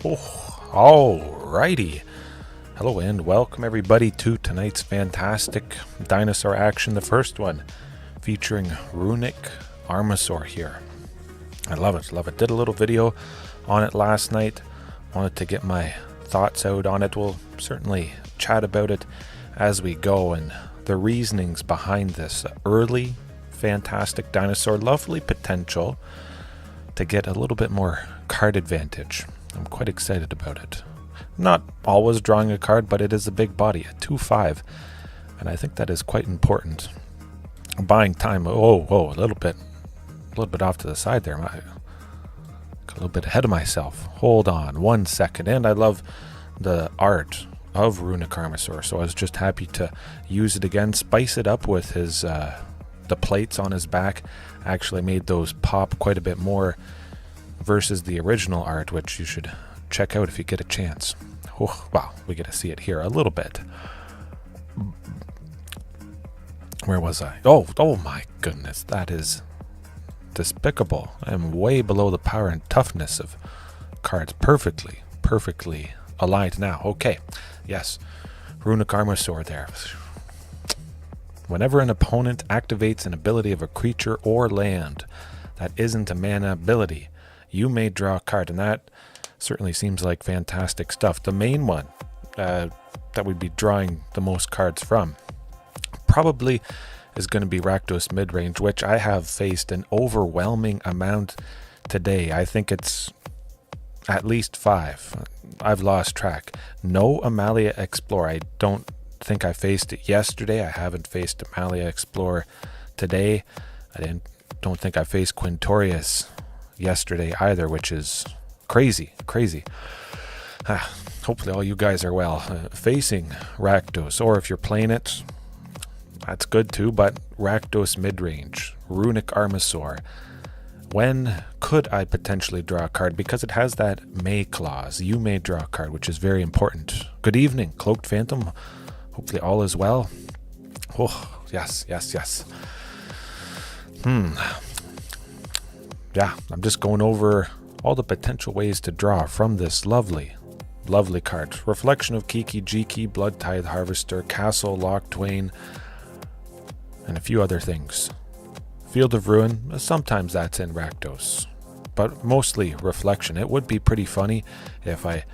Oh, alrighty. Hello and welcome everybody to tonight's fantastic dinosaur action, the first one, featuring Runic Armasaur here. I love it. Did a little video on it last night. Wanted to get my thoughts out on it. We'll certainly chat about it as we go and the reasonings behind this early fantastic dinosaur. Lovely potential to get a little bit more card advantage. I'm quite excited about it. Not always drawing a card, but it is a big body, a 2/5, and I think that is quite important. Buying time. Oh, a little bit off to the side there. Got a little bit ahead of myself. Hold on 1 second. And I love the art of Runic Armasaur, so I was just happy to use it again, spice it up with his the plates on his back. Actually made those pop quite a bit more versus the original art, which you should check out if you get a chance. Oh, wow, we get to see it here a little bit. Where was I? Oh my goodness, that is despicable. I'm way below the power and toughness of cards. Perfectly aligned now. Okay, yes, Runic Armasaur there. Whenever an opponent activates an ability of a creature or land that isn't a mana ability, you may draw a card, and that certainly seems like fantastic stuff. The main one that we'd be drawing the most cards from probably is going to be Rakdos Midrange, which I have faced an overwhelming amount today. I think it's at least 5. I've lost track. No Amalia Explorer. I don't think I faced it yesterday. I haven't faced Amalia Explorer today. Don't think I faced Quintorius yesterday either, which is crazy. Hopefully all you guys are well. Facing Rakdos, or if you're playing it, that's good too, but Rakdos Midrange, Runic Armasaur. When could I potentially draw a card? Because it has that may clause. You may draw a card, which is very important. Good evening, Cloaked Phantom. Hopefully all is well. Oh, yes. Yeah, I'm just going over all the potential ways to draw from this lovely card. Reflection of Kiki, Jiki, Blood Tithe Harvester, Castle, Loch Twain, and a few other things. Field of Ruin, sometimes that's in Rakdos, but mostly Reflection. It would be pretty funny if I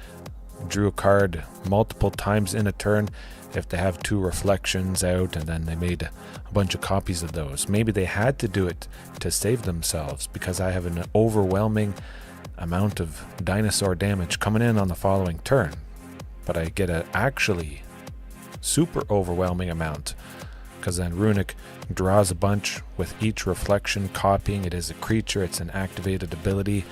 drew a card multiple times in a turn, if they have 2 reflections out and then they made a bunch of copies of those. Maybe they had to do it to save themselves because I have an overwhelming amount of dinosaur damage coming in on the following turn, but I get an actually super overwhelming amount because then Runic draws a bunch with each reflection copying. It is a creature, it's an activated ability,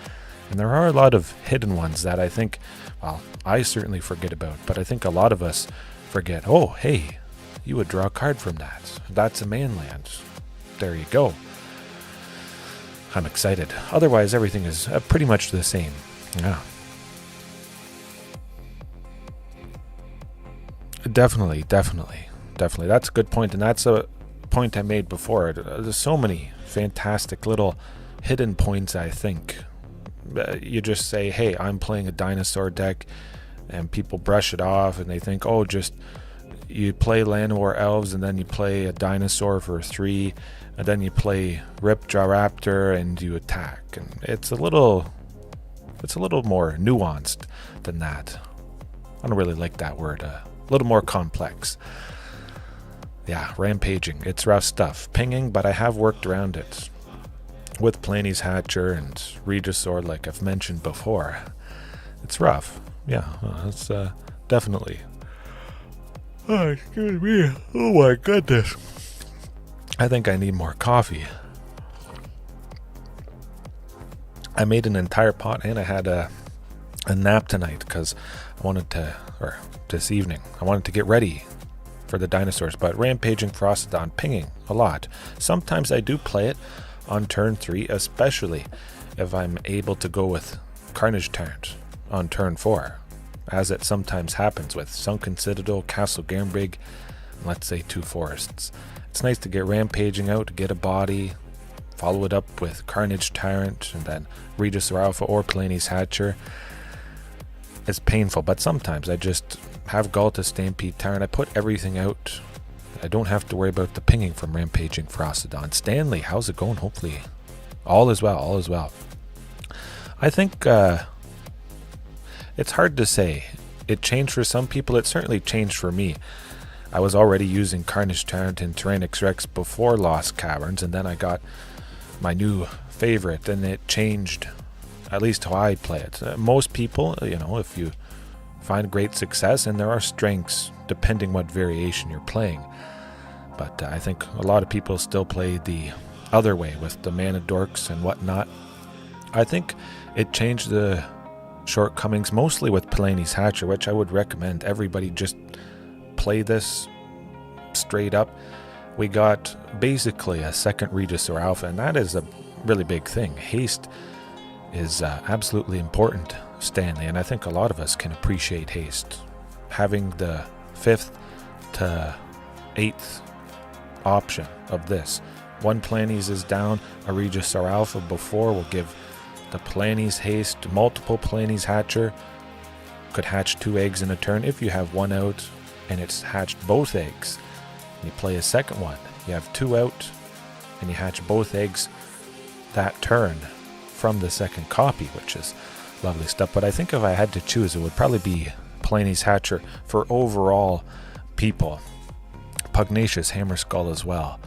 and there are a lot of hidden ones that I think, well, I certainly forget about, but I think a lot of us forget. Oh, hey, you would draw a card from that. That's a manland. There you go. I'm excited. Otherwise, everything is pretty much the same. Yeah. Definitely. That's a good point, and that's a point I made before. There's so many fantastic little hidden points, I think. You just say, hey, I'm playing a dinosaur deck, and people brush it off and they think, oh, just you play Land War Elves and then you play a dinosaur for 3 and then you play Ripjaw Raptor and you attack. And it's a little more nuanced than that. I don't really like that word. A little more complex. Yeah, rampaging. It's rough stuff. Pinging, but I have worked around it with Palani's Hatcher and Regisaur, like I've mentioned before. It's rough. Yeah, it's definitely. Oh, excuse me. Oh my goodness. I think I need more coffee. I made an entire pot and I had a nap tonight because this evening, I wanted to get ready for the dinosaurs, but Rampaging Ferocidon, pinging a lot. Sometimes I do play it on turn 3, especially if I'm able to go with Carnage Tyrant on turn 4, as it sometimes happens with Sunken Citadel, Castle Garenbrig, and let's say 2 forests. It's nice to get Rampaging out, get a body, follow it up with Carnage Tyrant, and then Regisaur Alpha or Palani's Hatcher. as painful, but sometimes I just have Ghalta, Stampede, Tyrant. I put everything out. I don't have to worry about the pinging from Rampaging Ferocidon. Stanley, how's it going? Hopefully all is well, all is well. I think it's hard to say. It changed for some people. It certainly changed for me. I was already using Carnage Tyrant and Tyrranax Rex before Lost Caverns, and then I got my new favorite, and it changed at least how I play it. Most people, if you find great success, and there are strengths depending what variation you're playing, but I think a lot of people still play the other way with the mana dorks and whatnot. I think it changed the shortcomings mostly with Palani's Hatcher, which I would recommend everybody just play this straight up. We got basically a second Regisaur Alpha, and that is a really big thing. Haste is absolutely important, Stanley, and I think a lot of us can appreciate haste. Having the 5th to 8th option of this. One Palani's is down, a Regisaur Alpha before will give the Palani's haste. Multiple Palani's Hatcher could hatch 2 eggs in a turn. If you have one out and it's hatched both eggs, and you play a second one, you have 2 out and you hatch both eggs that turn from the second copy, which is lovely stuff. But I think if I had to choose, it would probably be Palani's Hatcher for overall people. Pugnacious Hammer Skull as well,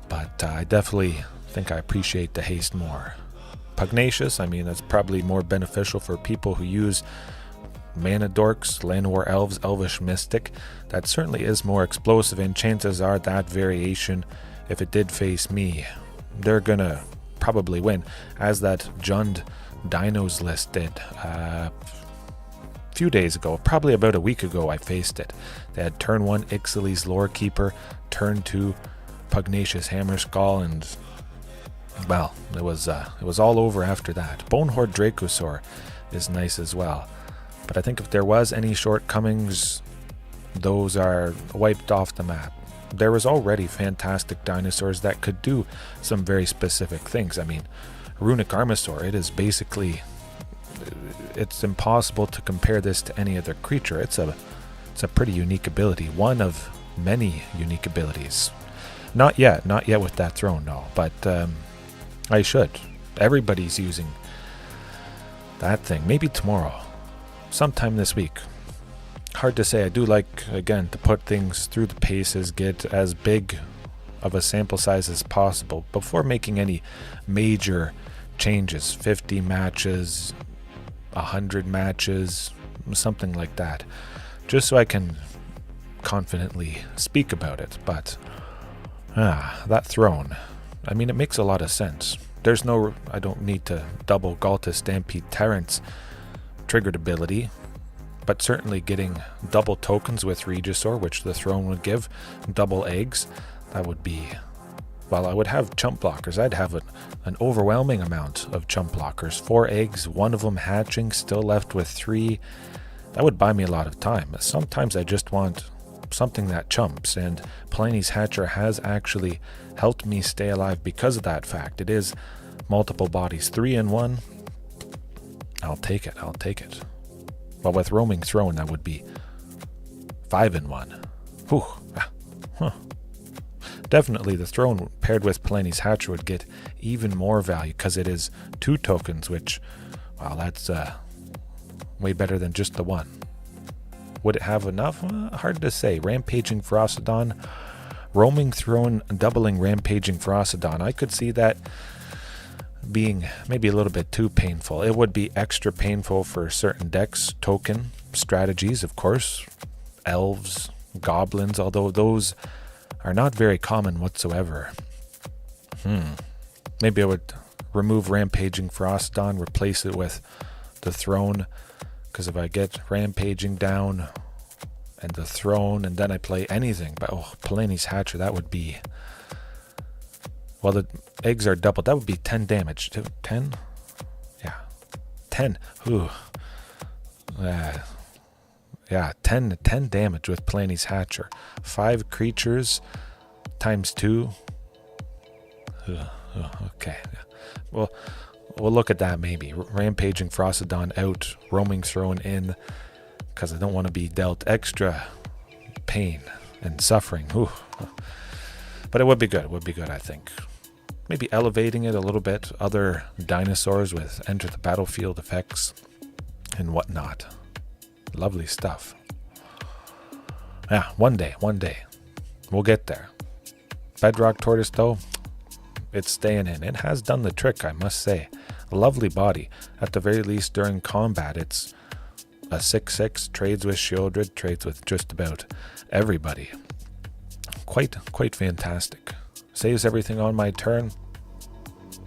but I definitely think I appreciate the haste more. Pugnacious, I mean, that's probably more beneficial for people who use mana dorks, Llanowar Elves, Elvish Mystic. That certainly is more explosive, and chances are that variation, if it did face me, they're gonna probably win, as that Jund Dinos list did a few days ago, probably about a week ago. I faced it. They had turn 1 Ixaly's Lorekeeper, turn 2 Pugnacious Hammer Skull, and well, it was all over after that. Bonehorde Dracosaur is nice as well, but I think if there was any shortcomings, those are wiped off the map. There was already fantastic dinosaurs that could do some very specific things. I mean, Runic Armasaur, it's impossible to compare this to any other creature. It's a pretty unique ability, one of many unique abilities. Not yet with that throne, no, but I should. Everybody's using that thing. Maybe tomorrow, sometime this week. Hard to say. I do like, again, to put things through the paces, get as big of a sample size as possible before making any major changes. 50 matches, 100 matches, something like that, just so I can confidently speak about it. But that throne, I mean, it makes a lot of sense. I don't need to double Ghalta Stampede Tyrant's triggered ability, but certainly getting double tokens with Regisaur, which the throne would give, double eggs, that would be, well, I would have chump blockers. I'd have an overwhelming amount of chump blockers. 4 eggs, one of them hatching, still left with 3. That would buy me a lot of time. Sometimes I just want something that chumps, and Palani's Hatcher has actually helped me stay alive because of that fact. It is multiple bodies, 3 in 1. I'll take it. Well, with Roaming Throne, that would be 5 in 1. Whew. Definitely the throne paired with Palani's Hatcher would get even more value, because it is 2 tokens, which, wow, that's way better than just the 1. Would it have enough? Hard to say. Rampaging Ferocidon, Roaming Throne, doubling Rampaging Ferocidon. I could see that being maybe a little bit too painful. It would be extra painful for certain decks, token strategies, of course, elves, goblins, although those are not very common whatsoever. Maybe I would remove Rampaging Ferocidon, replace it with the throne, because if I get Rampaging down and the throne and then I play anything, but Palani's Hatcher, that would be, well, the eggs are doubled, that would be 10 damage. 10? Yeah, 10. Ooh. Yeah, 10 damage with Palani's Hatcher. 5 creatures times 2. Okay. Well, we'll look at that maybe. Rampaging Ferocidon out, Roaming Throne in, because I don't want to be dealt extra pain and suffering. Ooh. But it would be good. It would be good, I think. Maybe elevating it a little bit. Other dinosaurs with enter the battlefield effects and whatnot. Lovely stuff. Yeah, one day. We'll get there. Bedrock Tortoise, though, it's staying in. It has done the trick, I must say. A lovely body. At the very least, during combat, it's a 6/6, trades with Shieldred, trades with just about everybody. Quite fantastic. Saves everything on my turn,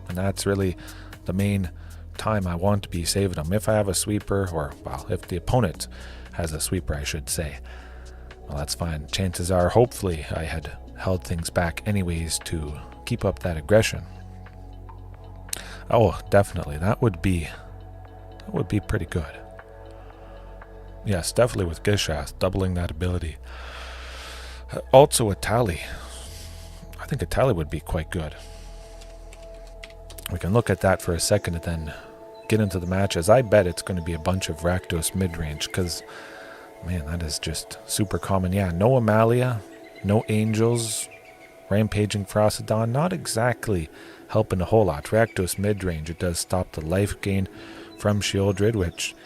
and that's really the main time I want to be saving them. If I have a sweeper, or, well, if the opponent has a sweeper, I should say, well, that's fine. Chances are, hopefully, I had held things back anyways to keep up that aggression. Oh, definitely. That would be pretty good. Yes, definitely with Gishath, doubling that ability. Also a tally. I think a tally would be quite good. We can look at that for a second and then get into the matches. I bet it's going to be a bunch of Rakdos Midrange, because, man, that is just super common. Yeah, no Amalia, no Angels, Rampaging Ferocidon, not exactly helping a whole lot. Rakdos Midrange, it does stop the life gain from Shieldred, which,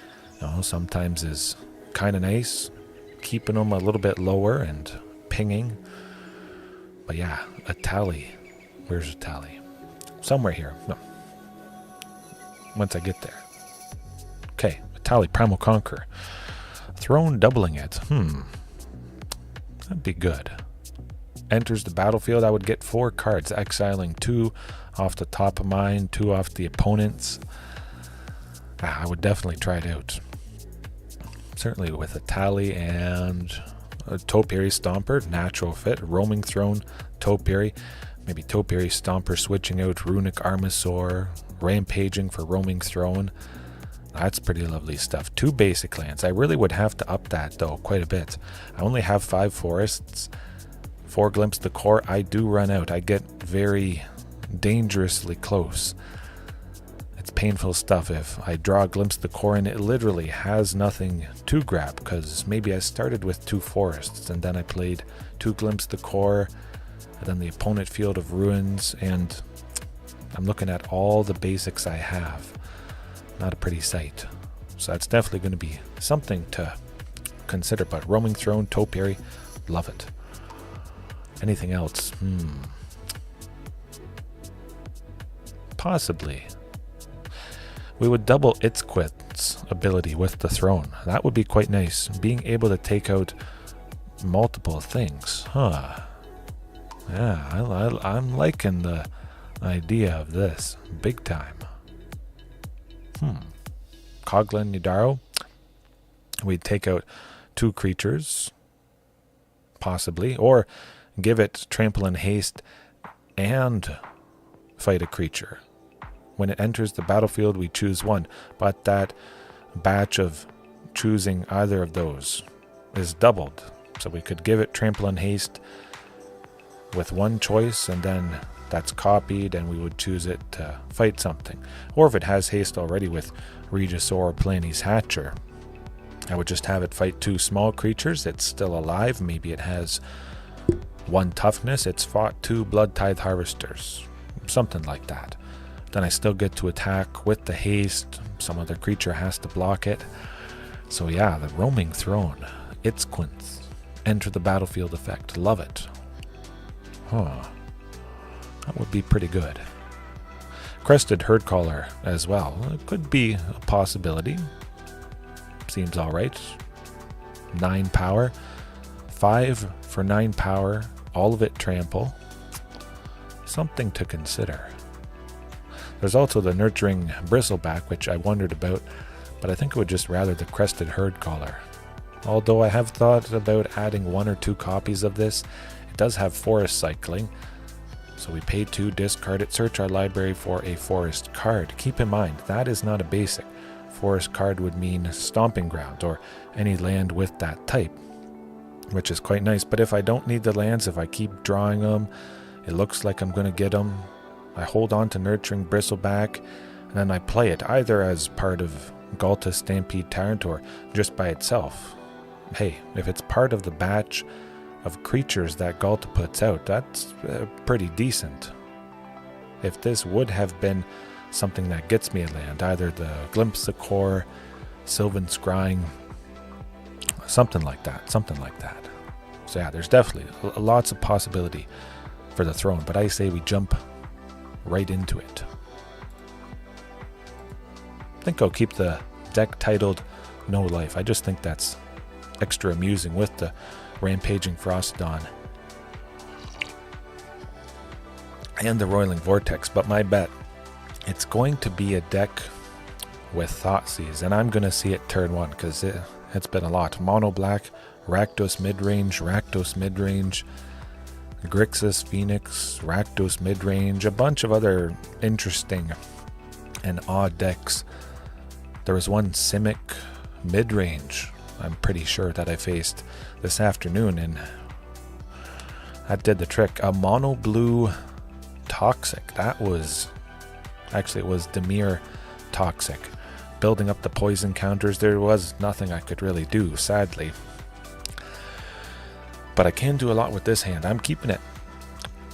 you know, sometimes is kind of nice, keeping them a little bit lower and pinging. But yeah, a tally. Where's a tally? Somewhere here. No. Once I get there. Okay, a tally. Primal Conqueror. Throne doubling it. That'd be good. Enters the battlefield. I would get 4 cards, exiling 2 off the top of mine, 2 off the opponent's. I would definitely try it out. Certainly with a tally and a Topiary Stomper, natural fit. Roaming Throne, Topiary. Maybe Topiary Stomper switching out Runic Armasaur, Rampaging for Roaming Throne. That's pretty lovely stuff. 2 basic lands. I really would have to up that, though, quite a bit. I only have 5 forests. 4 Glimpse the Core. I do run out. I get very dangerously close. It's painful stuff. If I draw a Glimpse the Core and it literally has nothing to grab, because maybe I started with 2 forests and then I played 2 Glimpse the Core and then the opponent Field of Ruins, and I'm looking at all the basics I have. Not a pretty sight. So that's definitely going to be something to consider. But Roaming Throne, Topiary, love it. Anything else? Possibly. We would double Izzet's ability with the throne. That would be quite nice. Being able to take out multiple things. Yeah, I'm liking the idea of this. Big time. Coglin Nidaro. We'd take out 2 creatures. Possibly. Or give it Trample and Haste and fight a creature. When it enters the battlefield, we choose 1, but that batch of choosing either of those is doubled. So we could give it Trample and Haste with 1 choice, and then that's copied, and we would choose it to fight something. Or if it has haste already with Regisaur or Palani's Hatcher, I would just have it fight 2 small creatures. It's still alive. Maybe it has 1 toughness. It's fought 2 Blood Tithe Harvesters. Something like that. Then I still get to attack with the haste. Some other creature has to block it. So yeah, the Roaming Throne. Izzet. Enter the battlefield effect. Love it. That would be pretty good. Crested Herdcaller as well. It could be a possibility. Seems alright. 9 power. 5 for 9 power. All of it trample. Something to consider. There's also the Nurturing Bristleback, which I wondered about, but I think I would just rather the Crested Herdcaller. Although I have thought about adding 1 or 2 copies of this. It does have forest cycling, so we pay 2, discard it, search our library for a forest card. Keep in mind, that is not a basic. Forest card would mean Stomping Ground, or any land with that type, which is quite nice. But if I don't need the lands, if I keep drawing them, it looks like I'm going to get them. I hold on to Nurturing Bristleback, And then I play it either as part of Ghalta, Stampede, Tyrant, or just by itself. Hey, if it's part of the batch of creatures that Ghalta puts out, that's pretty decent. If this would have been something that gets me a land, either the Glimpse of Core, Sylvan Scrying, something like that. So yeah, there's definitely lots of possibility for the throne, but I say we jump right into it. I think I'll keep the deck titled No Life. I just think that's extra amusing with the Rampaging Ferocidon and the Roiling Vortex, but my bet, it's going to be a deck with Thoughtseize, and I'm going to see it turn one because it's been a lot. Mono black, Rakdos Midrange, Grixis Phoenix, Rakdos Midrange, a bunch of other interesting and odd decks. There was one Simic Midrange, I'm pretty sure, that I faced this afternoon, and that did the trick. A mono blue Toxic, that was, actually it was Dimir Toxic. Building up the poison counters, there was nothing I could really do, sadly. But I can do a lot with this hand. I'm keeping it.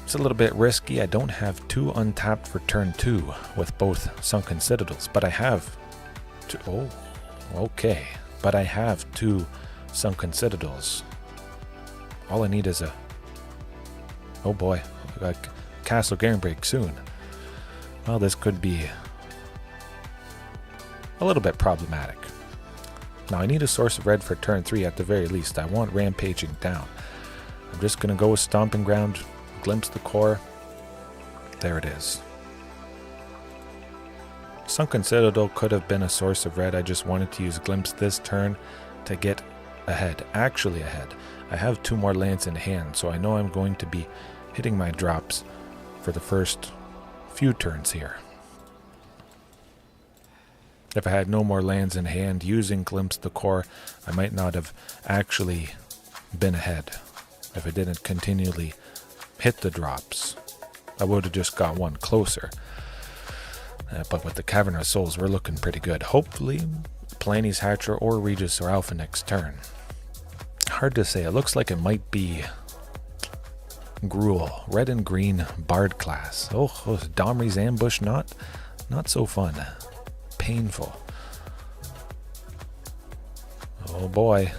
It's a little bit risky. I don't have 2 untapped for turn 2 with both Sunken Citadels, but I have but I have 2 Sunken Citadels. All I need is a Castle Garenbrig soon. Well, this could be a little bit problematic. Now I need a source of red for turn 3 at the very least. I want Rampaging down. I'm just going to go with Stomping Ground, Glimpse the Core. There it is. Sunken Citadel could have been a source of red. I just wanted to use Glimpse this turn to get ahead. Actually ahead. I have 2 more lands in hand, so I know I'm going to be hitting my drops for the first few turns here. If I had no more lands in hand, using Glimpse the Core, I might not have actually been ahead. If I didn't continually hit the drops, I would have just got one closer. But with the Cavern of Souls, we're looking pretty good. Hopefully, Palani's Hatcher or Regisaur Alpha next turn. Hard to say. It looks like it might be Gruul, red and green Bard class. Oh, Domri's Ambush, not so fun. Painful. Oh boy.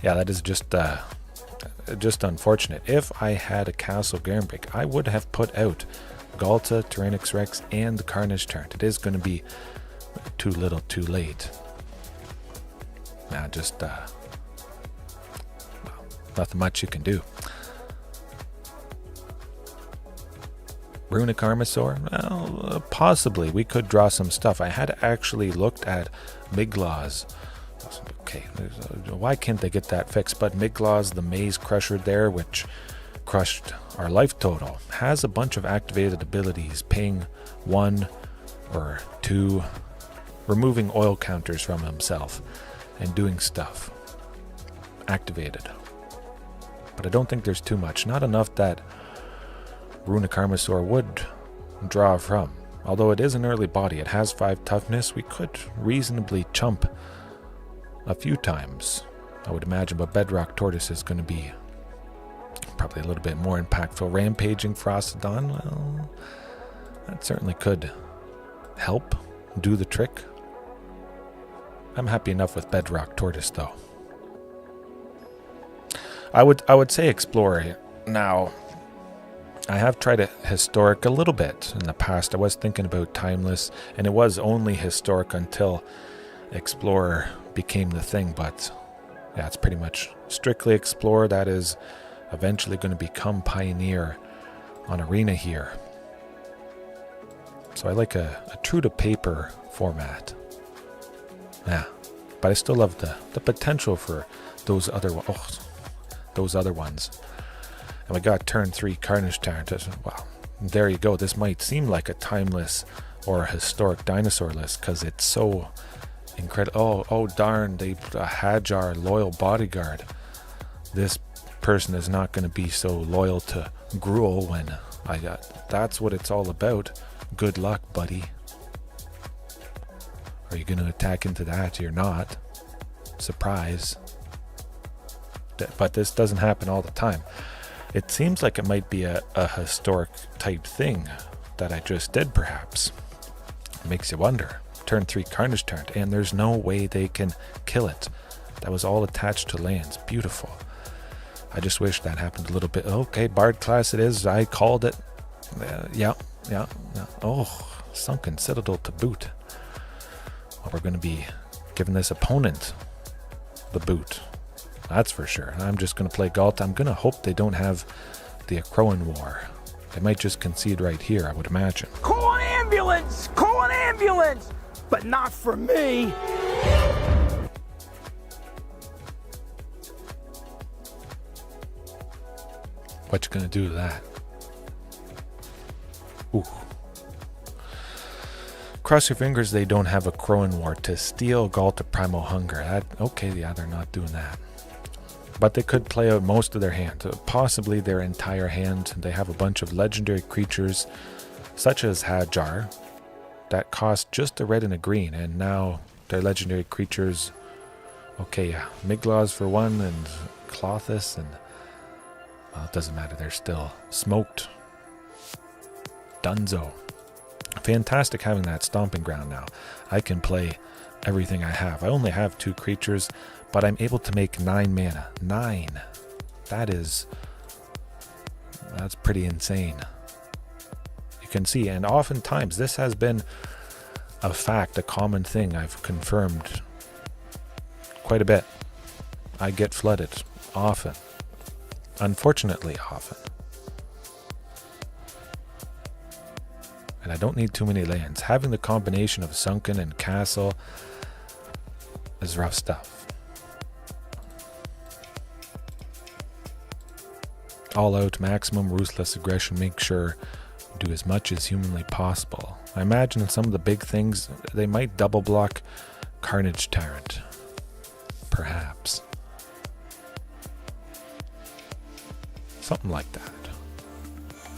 Yeah, that is just unfortunate. If I had a Castle Garenbrig, I would have put out Ghalta, Tyrranax Rex, and the Carnage Tyrant. It is going to be too little, too late. Now, nothing much you can do. Runic Armasaur? Well, possibly. We could draw some stuff. I had actually looked at Miglaws. Okay, why can't they get that fixed? But Miglaws, the Maze Crusher there, which crushed our life total, has a bunch of activated abilities, paying 1 or 2, removing oil counters from himself, and doing stuff. Activated. But I don't think there's too much. Not enough that Runic Armasaur would draw from. Although it is an early body, it has 5 toughness, we could reasonably chump a few times, I would imagine, but Bedrock Tortoise is going to be probably a little bit more impactful. Rampaging Ferocidon, well, that certainly could help do the trick. I'm happy enough with Bedrock Tortoise, though. I would say Explorer. Now, I have tried a Historic a little bit in the past. I was thinking about Timeless, and it was only Historic until Explorer became the thing, but yeah, it's pretty much strictly Explorer. That is eventually going to become Pioneer on Arena here. So I like a true to paper format. Yeah, but I still love the potential for those other ones. And we got turn 3 Carnage Tyrant. Wow, there you go. This might seem like a Timeless or a Historic dinosaur list because it's so incredible. Oh darn, they put a Hajar loyal bodyguard. This person is not going to be so loyal to Gruul when that's what it's all about. Good luck, buddy. Are you going to attack into that? You're not. Surprise. But this doesn't happen all the time. It seems like it might be a historic type thing that I just did, perhaps. It makes you wonder. Turn 3 Carnage Tyrant, and there's no way they can kill it. That was all attached to lands. Beautiful. I just wish that happened a little bit. Okay, Bard class it is. I called it. Yeah. Oh, Sunken Citadel to boot. Well, we're going to be giving this opponent the boot. That's for sure. I'm just going to play Ghalta. I'm going to hope they don't have the Akroan War. They might just concede right here, I would imagine. Call an ambulance! Call an ambulance! But not for me! What you going to do to that? Ooh. Cross your fingers they don't have a Akroan War to steal Ghalta Primal Hunger. Okay, yeah, they're not doing that. But they could play out most of their hand, possibly their entire hand. They have a bunch of legendary creatures, such as Hajar, that cost just a red and a green, and now their legendary creatures, okay, yeah, Miglaws for one, and Clothis, and, well, it doesn't matter, they're still smoked. Dunzo. Fantastic having that Stomping Ground now. I can play everything I have. I only have 2 creatures, but I'm able to make 9 mana. 9. That's pretty insane. You can see, and oftentimes this has been a fact, a common thing I've confirmed quite a bit. I get flooded often. Unfortunately often. And I don't need too many lands. Having the combination of Sunken and Castle is rough stuff. All out, maximum ruthless aggression, make sure you do as much as humanly possible. I imagine in some of the big things, they might double block Carnage Tyrant. Perhaps. Something like that.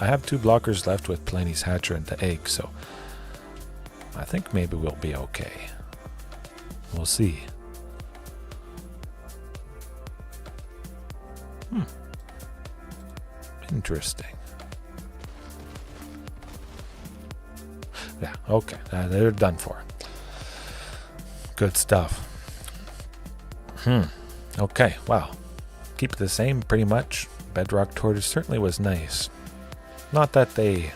I have 2 blockers left with Palani's Hatcher and the Egg, so I think maybe we'll be okay. We'll see. Interesting. Yeah, okay. They're done for. Good stuff. Okay, wow. Keep it the same, pretty much. Bedrock Tortoise certainly was nice. Not that they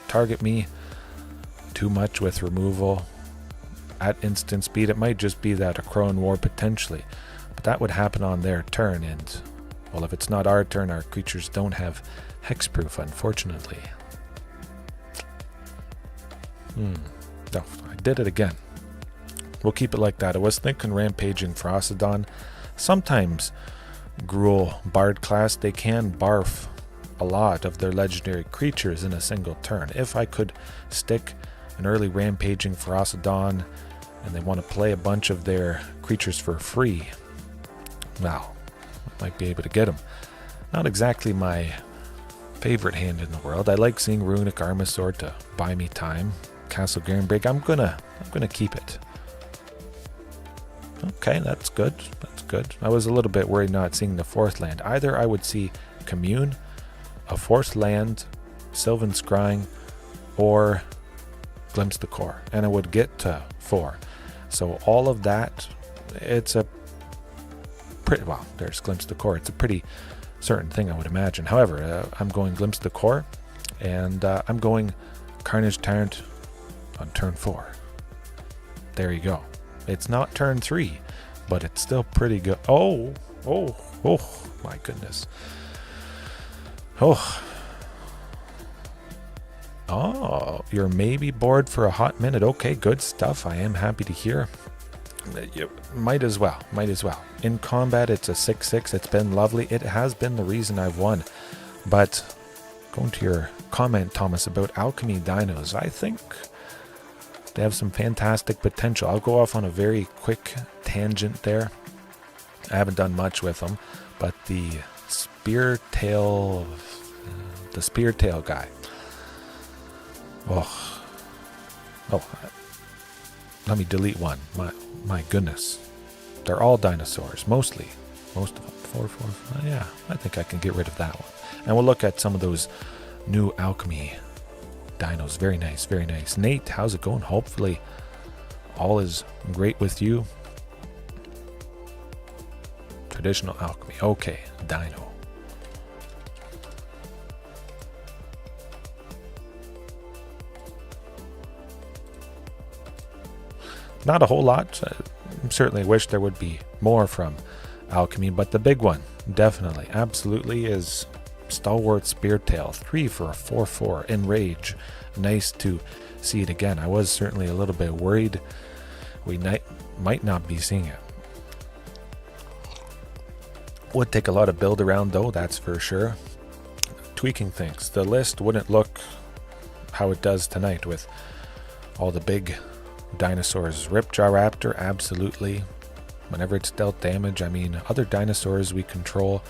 target me too much with removal at instant speed. It might just be that Akroan War potentially. But that would happen on their turn, and, well, if it's not our turn, our creatures don't have hexproof, unfortunately. No, I did it again. We'll keep it like that. I was thinking Rampaging Ferocidon. Sometimes Gruul Bard class, they can barf a lot of their legendary creatures in a single turn. If I could stick an early Rampaging Ferocidon and they want to play a bunch of their creatures for free, well, I might be able to get them. Not exactly my favorite hand in the world. I like seeing Runic Armasaur to buy me time. Castle Garenbrig, I'm gonna keep it. Okay, that's good. That's good. I was a little bit worried not seeing the 4th land. Either I would see Commune, a 4th land, Sylvan Scrying, or Glimpse the Core, and I would get to 4. So all of that, it's a pretty, well, there's Glimpse the Core. It's a pretty certain thing, I would imagine. However, I'm going Glimpse the Core, and I'm going Carnage Tyrant on turn 4. There you go. It's not turn 3, but it's still pretty good. Oh, my goodness. Oh, you're maybe bored for a hot minute. Okay, good stuff. I am happy to hear. You might as well. In combat, it's a 6/6. It's been lovely. It has been the reason I've won. But going to your comment, Thomas, about Alchemy Dinos, I think they have some fantastic potential. I'll go off on a very quick tangent there. I haven't done much with them, but the spear tail guy. Oh, Oh, let me delete one. My goodness. They're all dinosaurs, mostly. Most of them. 4, 4, 5. Yeah, I think I can get rid of that one. And we'll look at some of those new Alchemy dinos. Very nice, very nice. Nate, how's it going? Hopefully all is great with you. Traditional Alchemy. Okay, Dino. Not a whole lot. I certainly wish there would be more from Alchemy, but the big one, definitely, absolutely, is Stalwart Speartail. 3 for a 4/4 Enrage. Nice to see it again. I was certainly a little bit worried we might not be seeing it. Would take a lot of build around though, that's for sure. Tweaking things. The list wouldn't look how it does tonight with all the big dinosaurs. Ripjaw Raptor, absolutely. Whenever it's dealt damage, I mean, other dinosaurs we control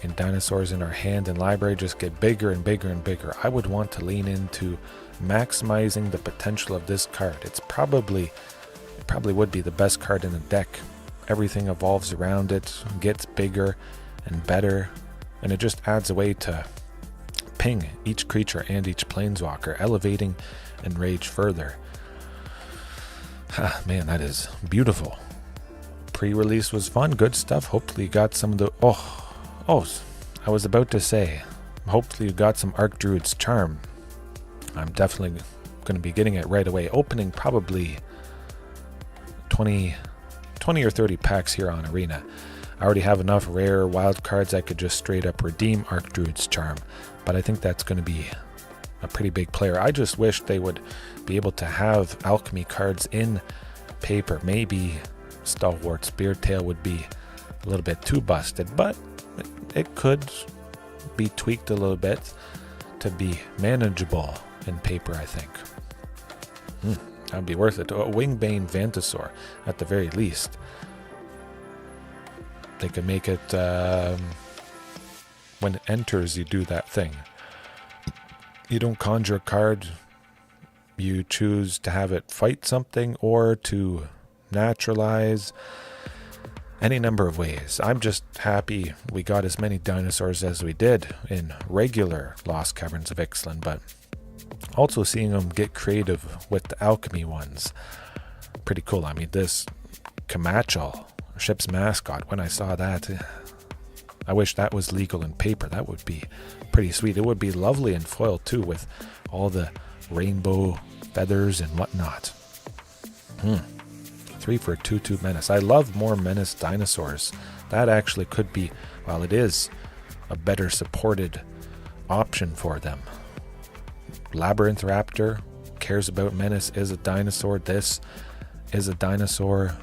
and dinosaurs in our hand and library just get bigger and bigger and bigger. I would want to lean into maximizing the potential of this card. It probably would be the best card in the deck. Everything evolves around it, gets bigger and better, and it just adds a way to ping each creature and each planeswalker, elevating Enrage further. Man, that is beautiful. Pre-release was fun, good stuff. Hopefully you got some of the... Oh, I was about to say, hopefully you got some Archdruid's Charm. I'm definitely going to be getting it right away. Opening probably 20 or 30 packs here on Arena. I already have enough rare wild cards I could just straight up redeem Archdruid's Charm, but I think that's going to be a pretty big player. I just wish they would be able to have Alchemy cards in paper. Maybe Stalwart Speartail would be a little bit too busted, but it could be tweaked a little bit to be manageable in paper, I think. That'd be worth it. A Wingbane Vantasaur, at the very least. They could make it, when it enters, you do that thing. You don't conjure a card, you choose to have it fight something or to naturalize. Any number of ways. I'm just happy we got as many dinosaurs as we did in regular Lost Caverns of Ixalan, but also seeing them get creative with the Alchemy ones. Pretty cool. I mean, this Kamachal, ship's mascot, when I saw that, I wish that was legal in paper. That would be pretty sweet. It would be lovely in foil too, with all the rainbow feathers and whatnot. 3 for a 2/2 Menace. I love more Menace dinosaurs. That actually could be, well, it is a better supported option for them. Labyrinth Raptor cares about Menace, is a dinosaur. This is a dinosaur.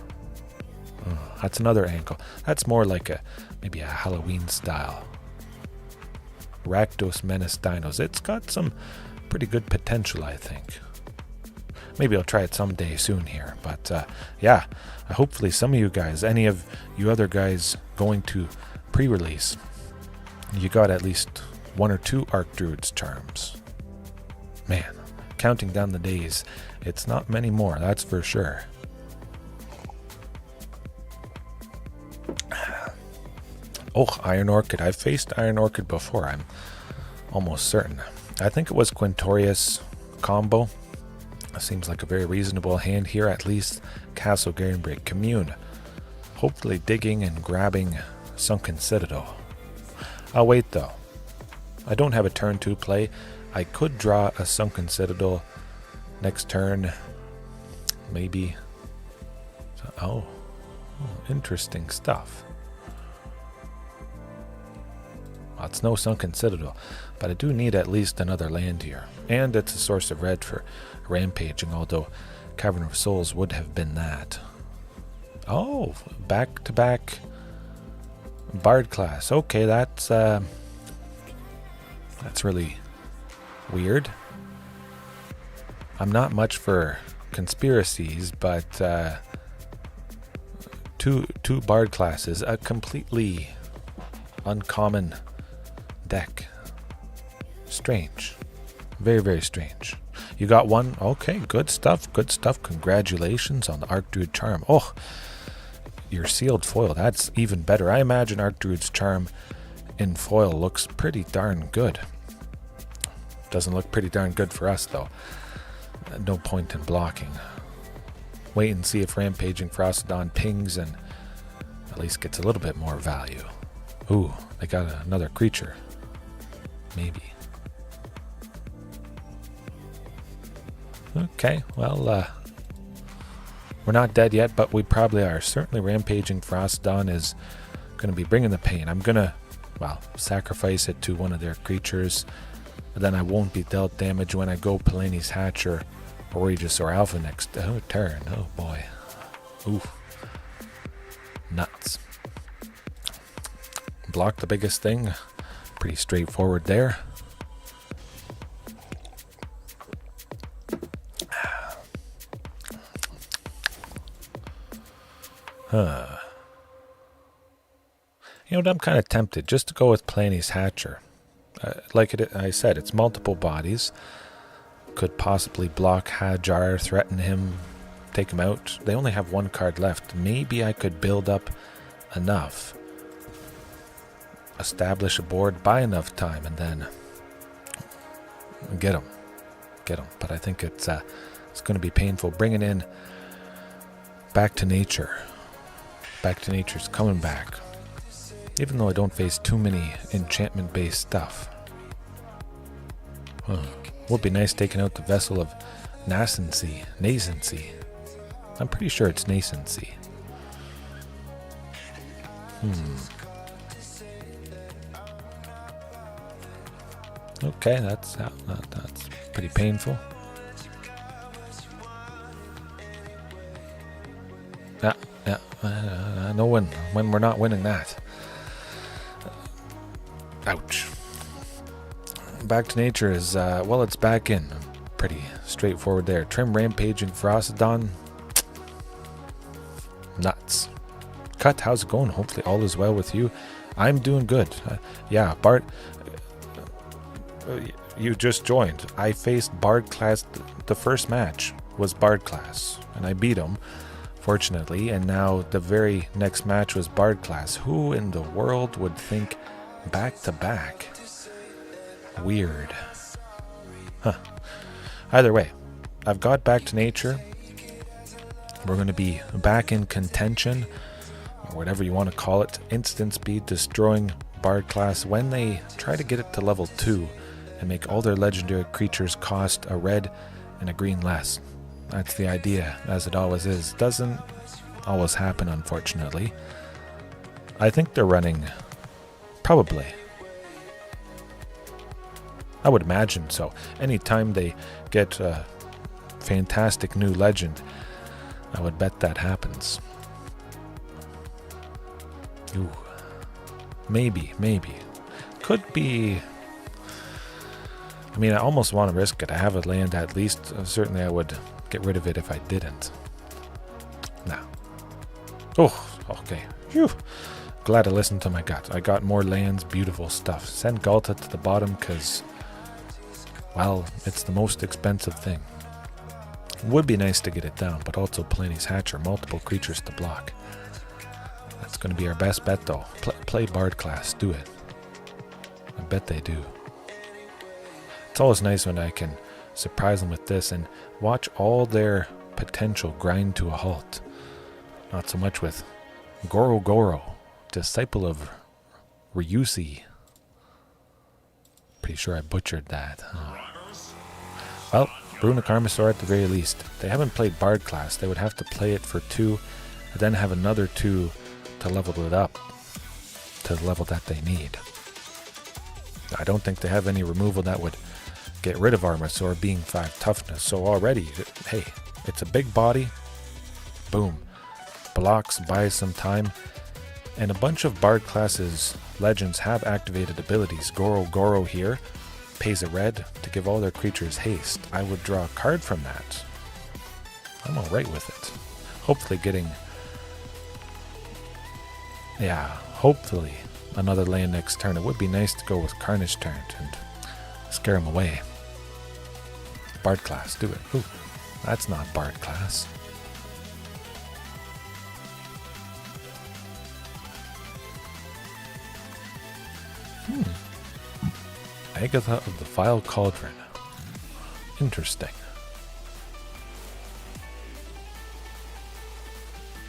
That's another angle. That's more like maybe a Halloween style. Rakdos Menace Dinos. It's got some pretty good potential, I think. Maybe I'll try it someday soon here. But yeah, hopefully some of you guys, any of you other guys going to pre-release, you got at least 1 or 2 Archdruid's Charms. Man, counting down the days, it's not many more, that's for sure. Oh, Iron Orchid. I've faced Iron Orchid before, I'm almost certain. I think it was Quintorius combo. Seems like a very reasonable hand here, at least. Castle Garenbrig, Commune. Hopefully digging and grabbing Sunken Citadel. I'll wait though. I don't have a turn 2 play. I could draw a Sunken Citadel next turn. Maybe. Oh, interesting stuff. Well, it's no Sunken Citadel, but I do need at least another land here. And it's a source of red for Rampaging, although Cavern of Souls would have been that. Oh, back-to-back Bard class. Okay, that's really weird. I'm not much for conspiracies, but two Bard classes, a completely uncommon deck. Strange. Very, very strange. You got one? Okay, good stuff, good stuff. Congratulations on the Archdruid Charm. Oh, your sealed foil, that's even better. I imagine Archdruid's Charm in foil looks pretty darn good. Doesn't look pretty darn good for us, though. No point in blocking. Wait and see if Rampaging Ferocidon pings and at least gets a little bit more value. Ooh, they got another creature. Maybe. Okay, well, we're not dead yet, but we probably are. Certainly Rampaging Ferocidon is going to be bringing the pain. I'm going to, well, sacrifice it to one of their creatures. But then I won't be dealt damage when I go Palani's Hatcher or Regisaur Alpha next turn. Oh boy. Oof. Nuts. Block the biggest thing. Pretty straightforward there. You know what, I'm kind of tempted just to go with Palani's Hatcher. I said, it's multiple bodies. Could possibly block Hajar, threaten him, take him out. They only have one card left. Maybe I could build up enough, establish a board, buy enough time, and then get him. But I think it's going to be painful. Bringing in Back to Nature. Back to Nature's coming back. Even though I don't face too many enchantment-based stuff. Would be nice taking out the Vessel of Nascency. I'm pretty sure it's Nascency. Okay, that's pretty painful. Yeah. I know when we're not winning that. Ouch. Back to Nature is, well, it's back in. Pretty straightforward there. Trim Rampaging Ferocidon. Nuts. Cut, how's it going? Hopefully all is well with you. I'm doing good. Yeah, Bart, you just joined. I faced Bard class. The first match was Bard class, and I beat him, fortunately, and now the very next match was Bard class. Who in the world would think back to back? Weird. Either way, I've got Back to Nature. We're going to be back in contention, or whatever you want to call it. Instant speed, destroying Bard class when they try to get it to level 2 and make all their legendary creatures cost a red and a green less. That's the idea, as it always is. Doesn't always happen, unfortunately. I think they're running, probably, I would imagine so. Anytime they get a fantastic new legend, I would bet that happens. Ooh. Maybe. Could be. I mean, I almost want to risk it. I have a land at least. Certainly I would get rid of it if I didn't. Now. Oh, okay. Phew. Glad I listened to my gut. I got more lands, beautiful stuff. Send Ghalta to the bottom because, well, it's the most expensive thing. Would be nice to get it down, but also Palani's Hatcher, multiple creatures to block. That's going to be our best bet, though. Play Bard class, do it. I bet they do. It's always nice when I can surprise them with this and watch all their potential grind to a halt. Not so much with Goro, disciple of Ryusi. Pretty sure I butchered that. Oh. Well, Runic Armasaur at the very least. They haven't played Bard class. They would have to play it for 2, and then have another 2 to level it up to the level that they need. I don't think they have any removal that would get rid of Armasaur being 5 toughness. So already, hey, it's a big body. Boom. Blocks, buys some time. And a bunch of Bard classes legends have activated abilities. Goro here pays a red to give all their creatures haste. I would draw a card from that. I'm alright with it. Hopefully getting... yeah, hopefully another land next turn. It would be nice to go with Carnage Tyrant and scare him away. Bard class, do it. Ooh, that's not Bard class. Agatha of the Vile Cauldron. Interesting.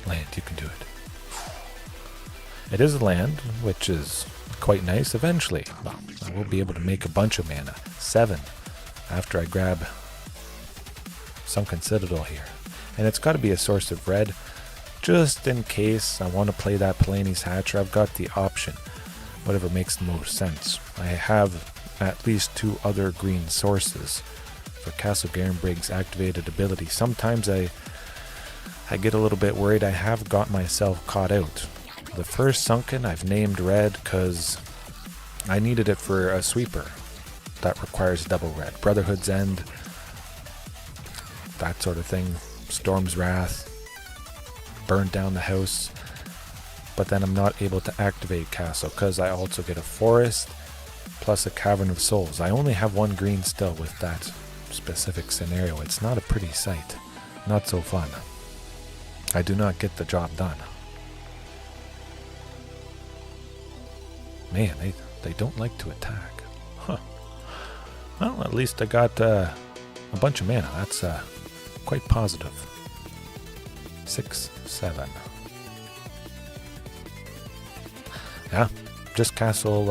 Land, you can do it. It is a land, which is quite nice eventually. Well, I will be able to make a bunch of mana. 7 after I grab Sunken Citadel here. And it's got to be a source of red. Just in case I want to play that Palani's Hatcher, I've got the option. Whatever makes the most sense. I have at least 2 other green sources for Castle Garenbrig's activated ability. Sometimes I get a little bit worried. I have got myself caught out. The first Sunken I've named red because I needed it for a sweeper that requires double red. Brotherhood's End, that sort of thing. Storm's Wrath, burn down the house. But then I'm not able to activate Castle because I also get a forest plus a Cavern of Souls. I only have 1 green still with that specific scenario. It's not a pretty sight. Not so fun. I do not get the job done. Man, they don't like to attack. Huh. Well, at least I got a bunch of mana. That's quite positive. 6, 7. Yeah, just Castle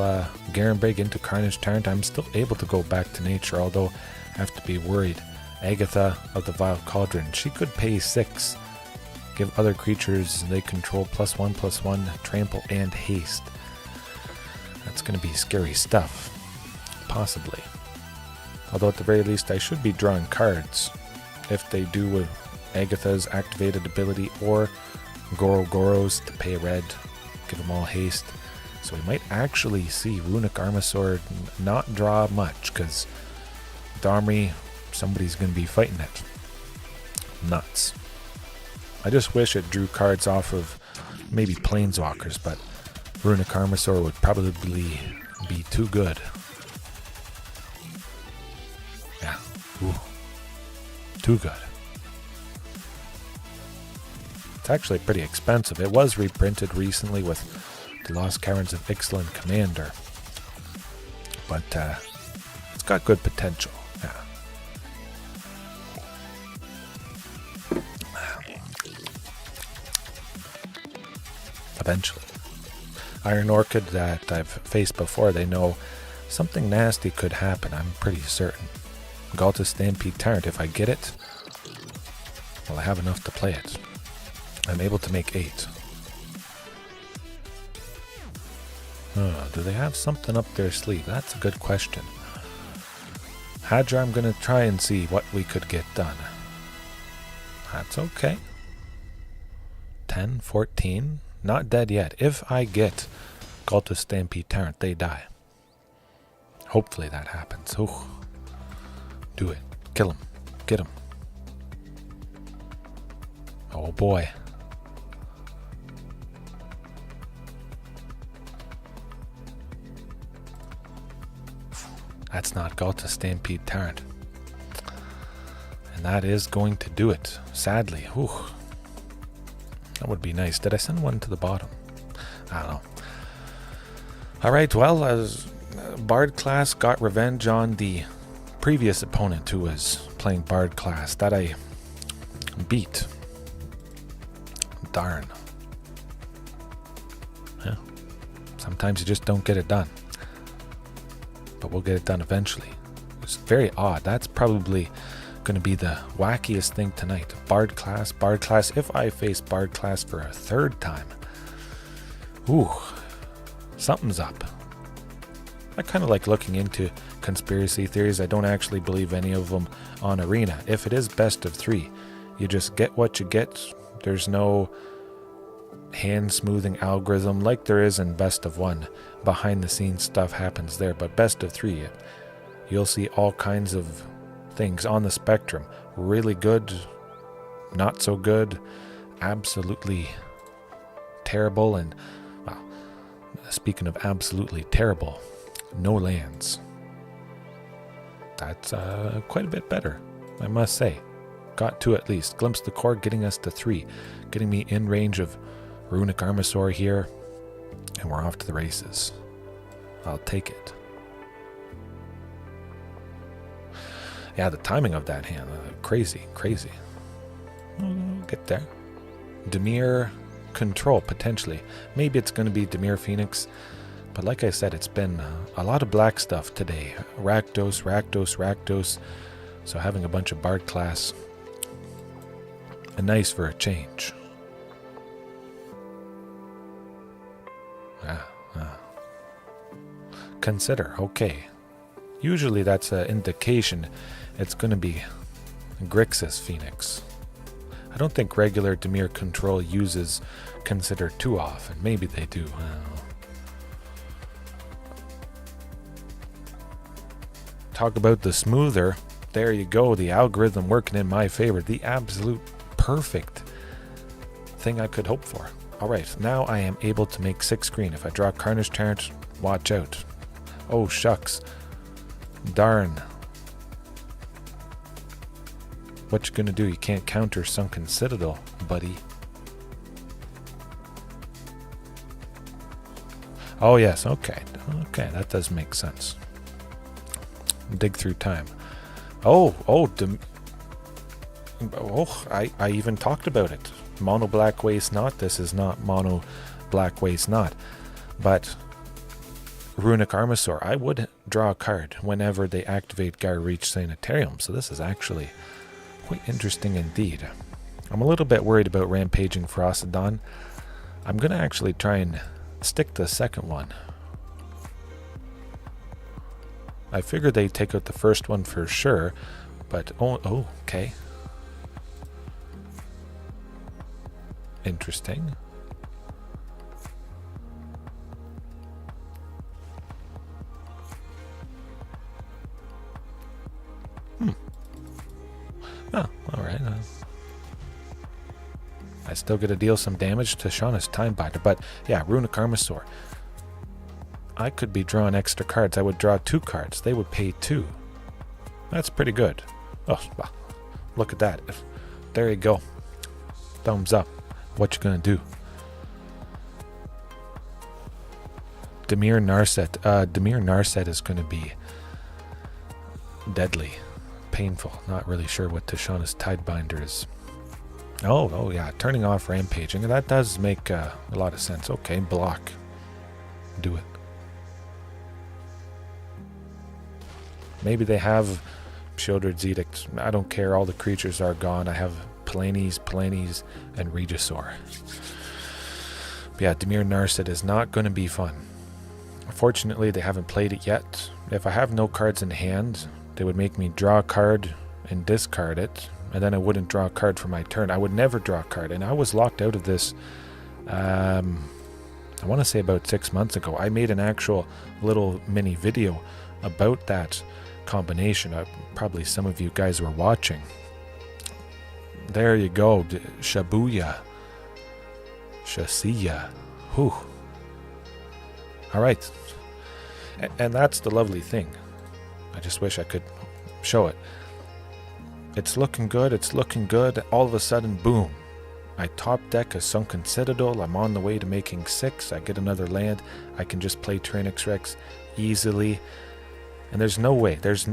Garenbrig into Carnage Tyrant. I'm still able to go back to nature, although I have to be worried. Agatha of the Vile Cauldron. She could pay 6. Give other creatures they control +1/+1, trample, and haste. That's going to be scary stuff. Possibly. Although at the very least I should be drawing cards if they do with Agatha's activated ability or Goro's to pay red. Give them all haste. So we might actually see Runic Armasaur not draw much because Domri, somebody's going to be fighting it. Nuts. I just wish it drew cards off of maybe Planeswalkers, but Runic Armasaur would probably be too good. Yeah. Ooh. Too good. It's actually pretty expensive. It was reprinted recently with the Lost Caverns of Ixalan and Commander. But it's got good potential. Yeah. Eventually. Iron Orchid that I've faced before, they know something nasty could happen, I'm pretty certain. Ghalta Stampede Tyrant, if I get it, well, I have enough to play it. I'm able to make 8. Do they have something up their sleeve? That's a good question. Hadra, I'm going to try and see what we could get done. That's okay. 10, 14. Not dead yet. If I get Ghalta Stampede Tyrant, they die. Hopefully that happens. Ooh. Do it. Kill him. Get him. Oh boy. That's not Ghalta Stampede Tyrant. And that is going to do it. Sadly. Ooh. That would be nice. Did I send one to the bottom? I don't know. Alright, well, as Bard class got revenge on the previous opponent who was playing Bard class that I beat. Darn. Yeah. Sometimes you just don't get it done. But we'll get it done eventually. It's very odd. That's probably going to be the wackiest thing tonight. Bard class. If I face Bard class for a 3rd time. Ooh. Something's up. I kind of like looking into conspiracy theories. I don't actually believe any of them on Arena. If it is best of 3, you just get what you get. There's no hand smoothing algorithm like there is in best of 1. Behind the scenes stuff happens there, but best of 3, you'll see all kinds of things on the spectrum. Really good, not so good, absolutely terrible, and well, speaking of absolutely terrible, no lands. That's quite a bit better. I must say. Got 2 at least. Glimpse the core, getting us to 3. Getting me in range of Runic Armasaur here. And we're off to the races. I'll take it. Yeah, the timing of that hand. Crazy, crazy. We'll get there. Dimir Control, potentially. Maybe it's going to be Dimir Phoenix. But like I said, it's been a lot of black stuff today. Rakdos, Rakdos, Rakdos. So having a bunch of Bard class. Nice for a change. Consider, okay. Usually that's an indication it's going to be Grixis Phoenix. I don't think regular Dimir Control uses Consider too often. Maybe they do. Talk about the smoother. There you go. The algorithm working in my favor. The absolute perfect thing I could hope for. Alright, now I am able to make 6 green. If I draw Carnage Tyrant, watch out. Oh, shucks. Darn. What you gonna do? You can't counter Sunken Citadel, buddy. Oh, yes, okay. Okay, that does make sense. Dig through time. I even talked about it. Mono black waste not. This is not mono black waste not. But Runic Armasaur, I would draw a card whenever they activate Garreach Sanitarium. So this is actually quite interesting indeed. I'm a little bit worried about Rampaging Ferocidon. I'm going to actually try and stick to the second one. I figured they'd take out the first one for sure. But, oh, okay. Interesting. Oh, alright. I still get to deal some damage to Shauna's Timebinder, but yeah, Runic Armasaur. I could be drawing extra cards. I would draw 2 cards. They would pay 2. That's pretty good. Oh, well, look at that. There you go. Thumbs up. What you gonna do? Dimir Narset. Dimir Narset is gonna be deadly. Painful. Not really sure what Tishana's Tidebinder is. Oh yeah, turning off Rampaging. That does make a lot of sense. Okay, block. Do it. Maybe they have Shieldred's Edict. I don't care. All the creatures are gone. I have Palani, and Regisaur. But yeah, Dimir Narset is not going to be fun. Fortunately, they haven't played it yet. If I have no cards in hand, they would make me draw a card and discard it, and then I wouldn't draw a card for my turn. I would never draw a card, and I was locked out of this, I want to say about 6 months ago. I made an actual little mini video about that combination. Probably some of you guys were watching. There you go. Shabuya. Shasiya. Whew. Alright. And that's the lovely thing. I just wish I could show it. It's looking good. It's looking good. All of a sudden, boom. I top deck a Sunken Citadel. I'm on the way to making 6. I get another land. I can just play Tyrranax Rex easily. And there's no way. There's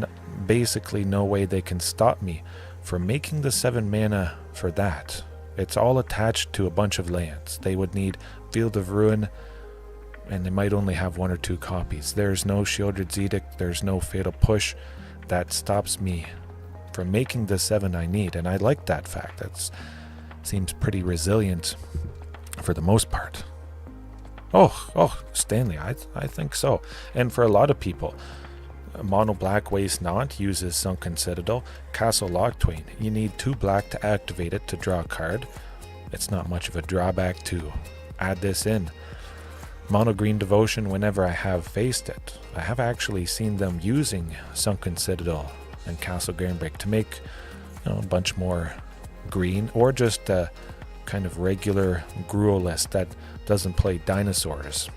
basically no way they can stop me from making the 7 mana for that. It's all attached to a bunch of lands. They would need Field of Ruin, and they might only have 1 or 2 copies. There's no Shieldred's Edict. There's no Fatal Push. That stops me from making the 7 I need, and I like that fact. That seems pretty resilient for the most part. Oh, Stanley, I think so. And for a lot of people, Mono Black Waste Not uses Sunken Citadel. Castle Locktwain, you need 2 black to activate it to draw a card. It's not much of a drawback to add this in. Mono Green Devotion, whenever I have faced it, I have actually seen them using Sunken Citadel and Castle Garenbrig to make a bunch more green, or just a kind of regular Gruul list that doesn't play dinosaurs,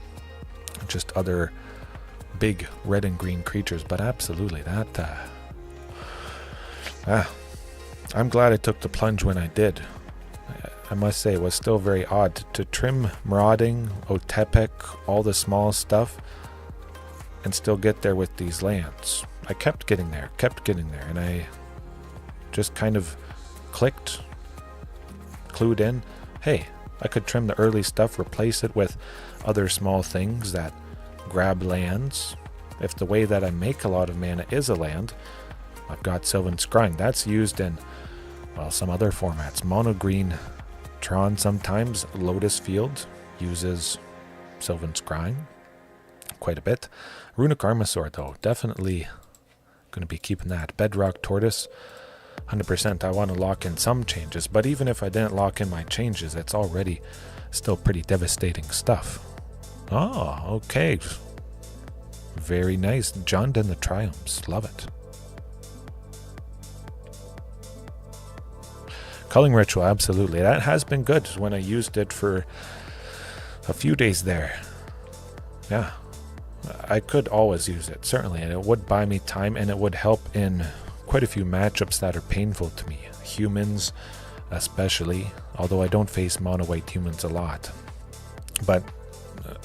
just other big red and green creatures. But absolutely, that I'm glad I took the plunge when I did. I must say it was still very odd to trim Marauding, Otepec, all the small stuff, and still get there with these lands. I kept getting there, and I just kind of clicked, clued in, hey, I could trim the early stuff, replace it with other small things that grab lands. If the way that I make a lot of mana is a land, I've got Sylvan Scrying. That's used in, well, some other formats. Mono green Tron sometimes. Lotus Field uses Sylvan Scrying quite a bit. Runic Armasaur, though, definitely going to be keeping that. Bedrock Tortoise, 100%. I want to lock in some changes, but even if I didn't lock in my changes, it's already still pretty devastating stuff. Oh, okay. Very nice. John and the Triumphs. Love it. Culling Ritual, absolutely. That has been good when I used it for a few days there. Yeah. I could always use it, certainly, and it would buy me time, and it would help in quite a few matchups that are painful to me. Humans, especially, although I don't face mono-white humans a lot. But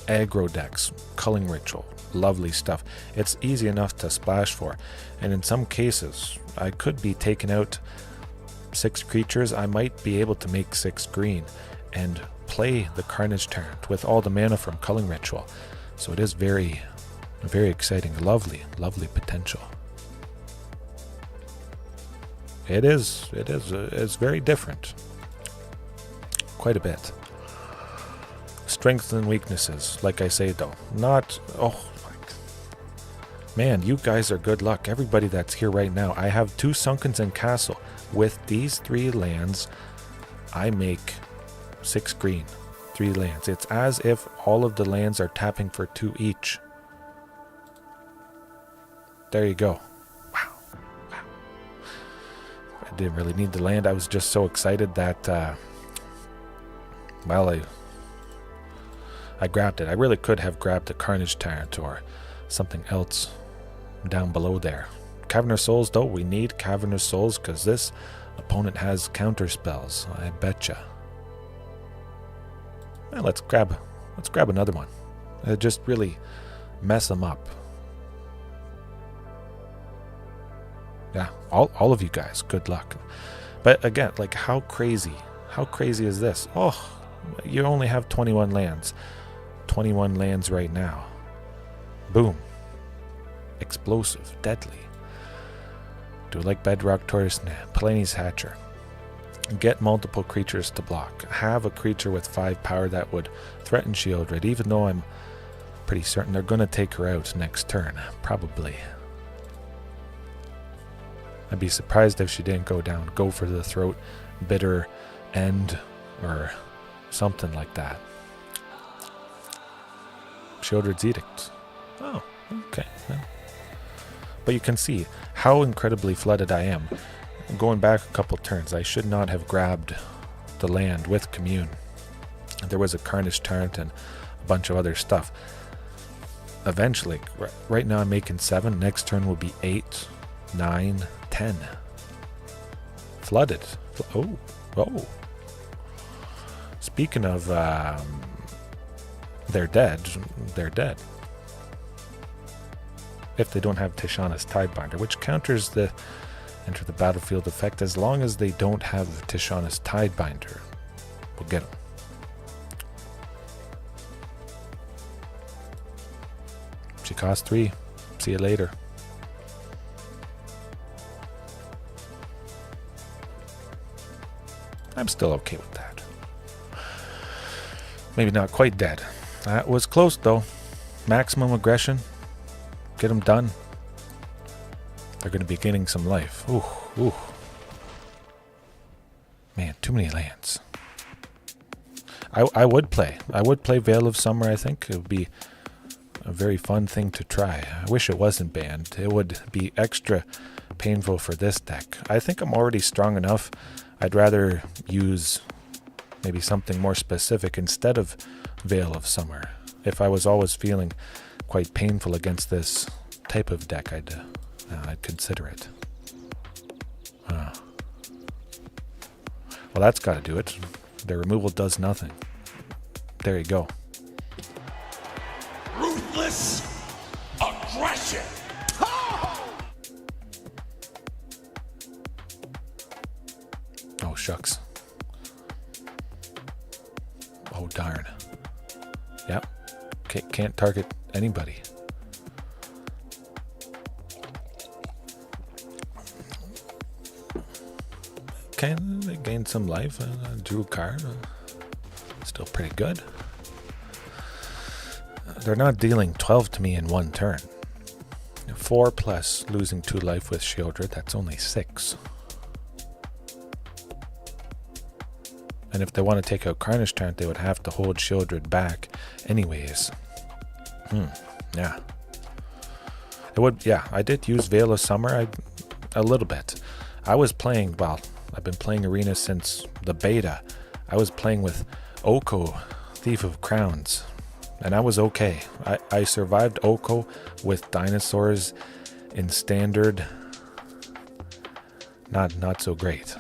aggro decks, Culling Ritual, lovely stuff. It's easy enough to splash for, and in some cases, I could be taking out 6 creatures. I might be able to make 6 green and play the Carnage Tyrant with all the mana from Culling Ritual. So it is very, very exciting. Lovely, lovely potential. It is very different. Quite a bit. Strengths and weaknesses, like I say though. Not, oh, man, you guys are good luck. Everybody that's here right now. I have 2 Sunkens and Castle. With these 3 lands, I make 6 green. 3 lands. It's as if all of the lands are tapping for 2 each. There you go. Wow. Wow. I didn't really need the land. I was just so excited that, well, I grabbed it. I really could have grabbed the Carnage Tyrant or something else down below there. Cavern of Souls, though, we need Cavern of Souls because this opponent has counter spells. I betcha. Well, let's grab another one. Just really mess them up. Yeah, all of you guys, good luck. But again, like how crazy is this? Oh, you only have 21 lands. 21 lands right now. Boom. Explosive, deadly. Do like Bedrock Tortoise? Nah. Palani's Hatcher. Get multiple creatures to block. Have a creature with 5 power that would threaten Shieldred, even though I'm pretty certain they're going to take her out next turn. Probably. I'd be surprised if she didn't go down. Go for the throat, bitter end, or something like that. Shieldred's Edict. Oh, okay. Well. But you can see how incredibly flooded I am. Going back a couple turns, I should not have grabbed the land with Commune. There was a Carnage Tyrant and a bunch of other stuff. Eventually, right now I'm making 7. Next turn will be 8, 9, 10. Flooded. Oh. Speaking of, they're dead. They're dead. If they don't have Tishana's Tidebinder, which counters the enter the battlefield effect as long as they don't have Tishana's Tidebinder. We'll get them. She costs 3. See you later. I'm still okay with that. Maybe not quite dead. That was close though. Maximum aggression. Get them done. They're going to be gaining some life. Ooh. Man, too many lands. I would play Veil of Summer, I think. It would be a very fun thing to try. I wish it wasn't banned. It would be extra painful for this deck. I think I'm already strong enough. I'd rather use maybe something more specific instead of Veil of Summer. If I was always feeling quite painful against this type of deck, I'd consider it. Well, that's got to do it. Their removal does nothing. There you go. Ruthless aggression. Oh, shucks. Oh, darn. Yep. Can't target anybody. Can they gain some life? Drew a card. Still pretty good. They're not dealing 12 to me in one turn. 4 plus losing 2 life with Shieldred. That's only 6. And if they want to take out Carnage Tyrant, they would have to hold Shieldred back anyways. Yeah. It would, yeah, I did use Veil of Summer a little bit. I was playing, well, I've been playing Arena since the beta. I was playing with Oko, Thief of Crowns, and I was okay. I survived Oko with Dinosaurs in Standard. Not so great.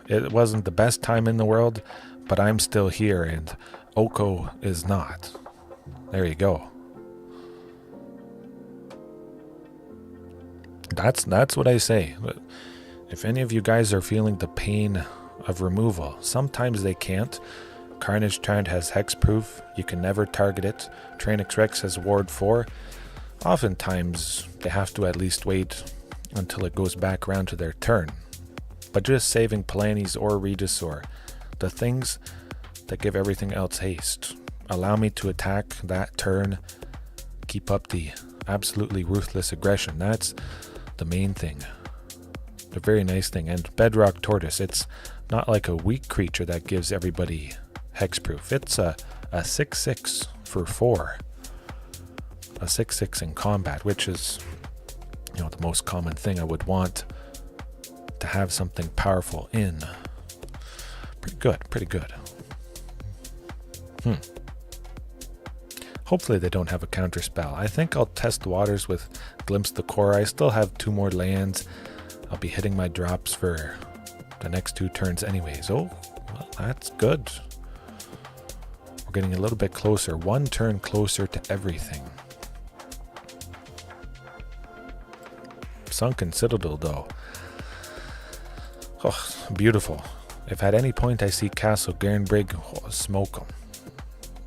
It wasn't the best time in the world, but I'm still here, and Oko is not. There you go. That's what I say. If any of you guys are feeling the pain of removal, sometimes they can't. Carnage Tyrant has hexproof. You can never target it. Tyrranax Rex has ward 4. Oftentimes, they have to at least wait until it goes back around to their turn. But just saving Palani's or Regisaur, the things that give everything else haste, allow me to attack that turn, keep up the absolutely ruthless aggression. That's the main thing. A very nice thing. And Bedrock Tortoise, it's not like a weak creature that gives everybody hexproof. It's a 6/6 for 4. A 6/6 in combat, which is, you know, the most common thing I would want to have something powerful in. Pretty good. Hopefully they don't have a counter spell. I think I'll test the waters with Glimpse the Core. I still have 2 more lands. I'll be hitting my drops for the next 2 turns anyways. Oh, well, that's good. We're getting a little bit closer. 1 turn closer to everything. Sunken Citadel, though. Oh, beautiful. If at any point I see Castle Garenbrig, oh, smoke them.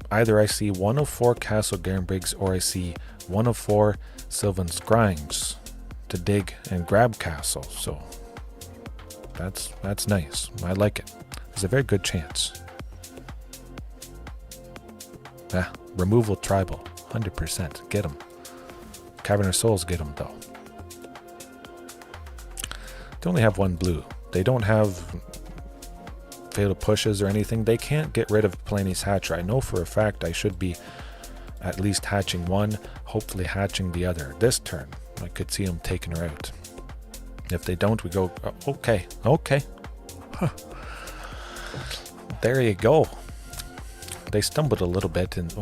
Either I see 1 of 4 Castle Garenbrigs or I see 1 of 4 Sylvan Scryings to dig and grab castle. So that's nice. I like it. There's a very good chance. Removal tribal, 100%. Get them. Cavern of Souls, get them though. They only have 1 blue. They don't have fatal pushes or anything. They can't get rid of Palani's Hatcher. I know for a fact I should be at least hatching 1, hopefully hatching the other. This turn, I could see them taking her out. If they don't, we go, okay. Huh. There you go. They stumbled a little bit, and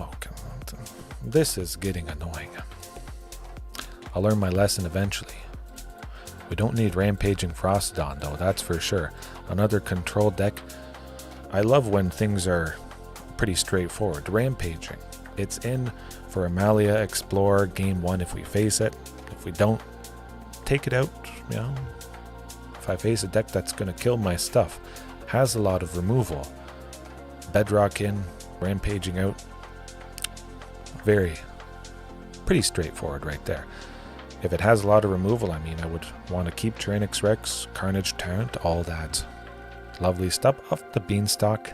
this is getting annoying. I'll learn my lesson eventually. We don't need Rampaging Ferocidon, though, that's for sure. Another control deck. I love when things are pretty straightforward. Rampaging. It's in for Amalia, Explore, game 1 if we face it. If we don't, take it out. You know, if I face a deck that's going to kill my stuff, has a lot of removal. Bedrock in, Rampaging out. Pretty straightforward right there. If it has a lot of removal, I mean, I would want to keep Tyrranax Rex, Carnage Tyrant, all that lovely stuff. Up the Beanstalk.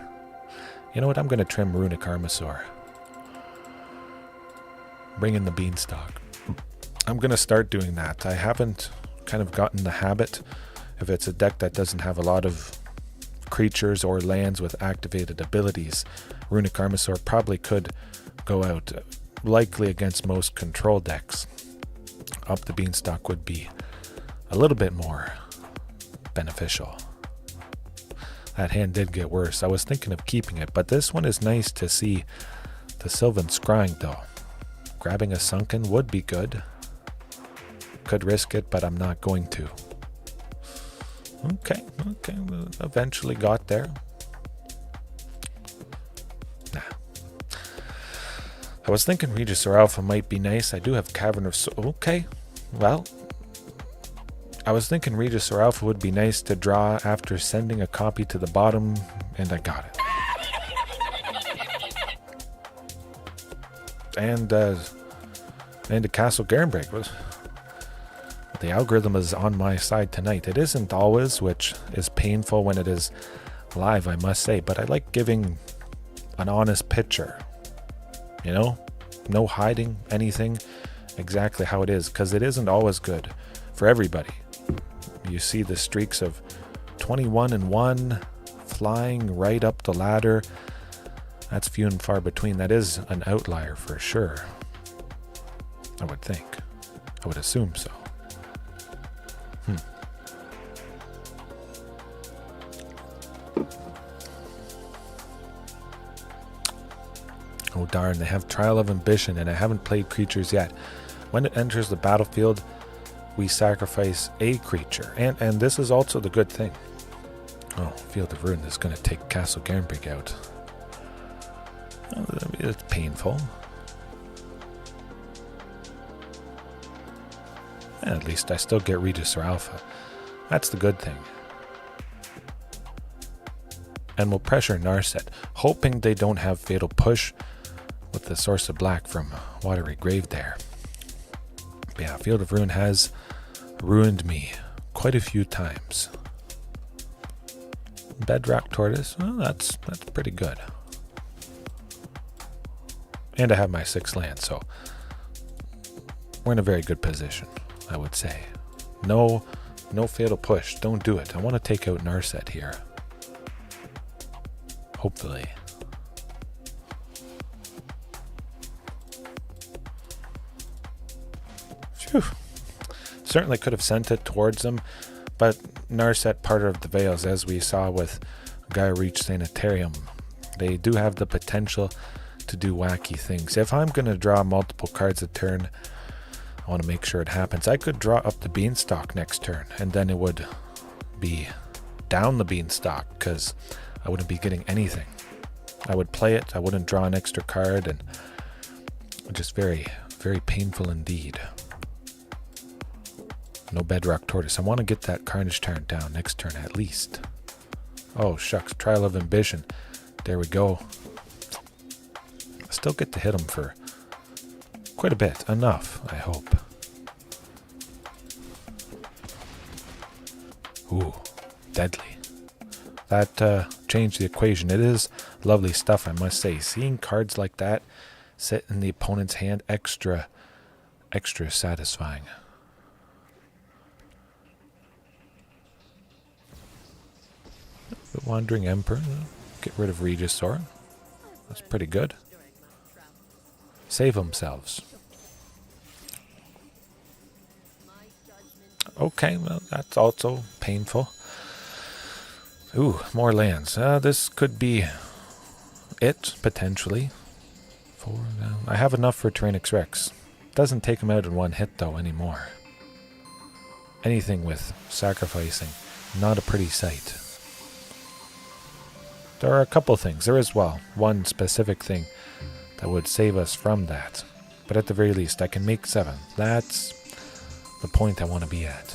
You know what? I'm going to trim Runic Armasaur. Bring in the Beanstalk. I'm going to start doing that. I haven't kind of gotten the habit. If it's a deck that doesn't have a lot of creatures or lands with activated abilities, Runic Armasaur probably could go out, likely against most control decks. Up the Beanstalk would be a little bit more beneficial. That hand did get worse. I was thinking of keeping it, but this one is nice to see. The Sylvan Scrying, though. Grabbing a Sunken would be good. Could risk it, but I'm not going to. Okay, we eventually got there. Nah. I was thinking Regisaur Alpha might be nice. I do have Cavern of Souls. Okay, well, I was thinking Regisaur Alpha would be nice to draw after sending a copy to the bottom, and I got it. And a Castle Garenbrig. The algorithm is on my side tonight. It isn't always, which is painful when it is live, I must say, but I like giving an honest picture. You know? No hiding anything exactly how it is, because it isn't always good for everybody. You see the streaks of 21-1 flying right up the ladder. That's few and far between. That is an outlier for sure. I would think. I would assume so. Oh darn, they have Trial of Ambition and I haven't played creatures yet. When it enters the battlefield, we sacrifice a creature. And this is also the good thing. Oh, Field of Ruin is going to take Castle Garenbrig out. It's painful. At least I still get Regisaur Alpha. That's the good thing. And we'll pressure Narset, hoping they don't have Fatal Push with the Source of Black from Watery Grave there. But yeah, Field of Ruin has ruined me quite a few times. Bedrock Tortoise, well, that's pretty good. And I have my 6th land, so we're in a very good position, I would say. No Fatal Push, don't do it. I want to take out Narset here. Hopefully. Phew. Certainly could have sent it towards them, but Narset part of the Veils, as we saw with Gaia Reach Sanitarium. They do have the potential to do wacky things. If I'm going to draw multiple cards a turn, I want to make sure it happens. I could draw Up the Beanstalk next turn, and then it would be down the Beanstalk, because I wouldn't be getting anything. I would play it, I wouldn't draw an extra card, and just very, very painful indeed. No Bedrock Tortoise. I want to get that Carnage Tyrant down next turn at least. Oh shucks, Trial of Ambition. There we go. Still get to hit him for quite a bit. Enough, I hope. Ooh, deadly. That changed the equation. It is lovely stuff, I must say. Seeing cards like that sit in the opponent's hand, extra satisfying. The Wandering Emperor. Get rid of Regisaur. That's pretty good. Save themselves. Okay, well, that's also painful. Ooh, more lands. This could be it, potentially. I have enough for Tyrranax Rex. Doesn't take him out in one hit, though, anymore. Anything with sacrificing, not a pretty sight. There are a couple things. There is, well, one specific thing that would save us from that. But at the very least, I can make 7. That's the point I want to be at.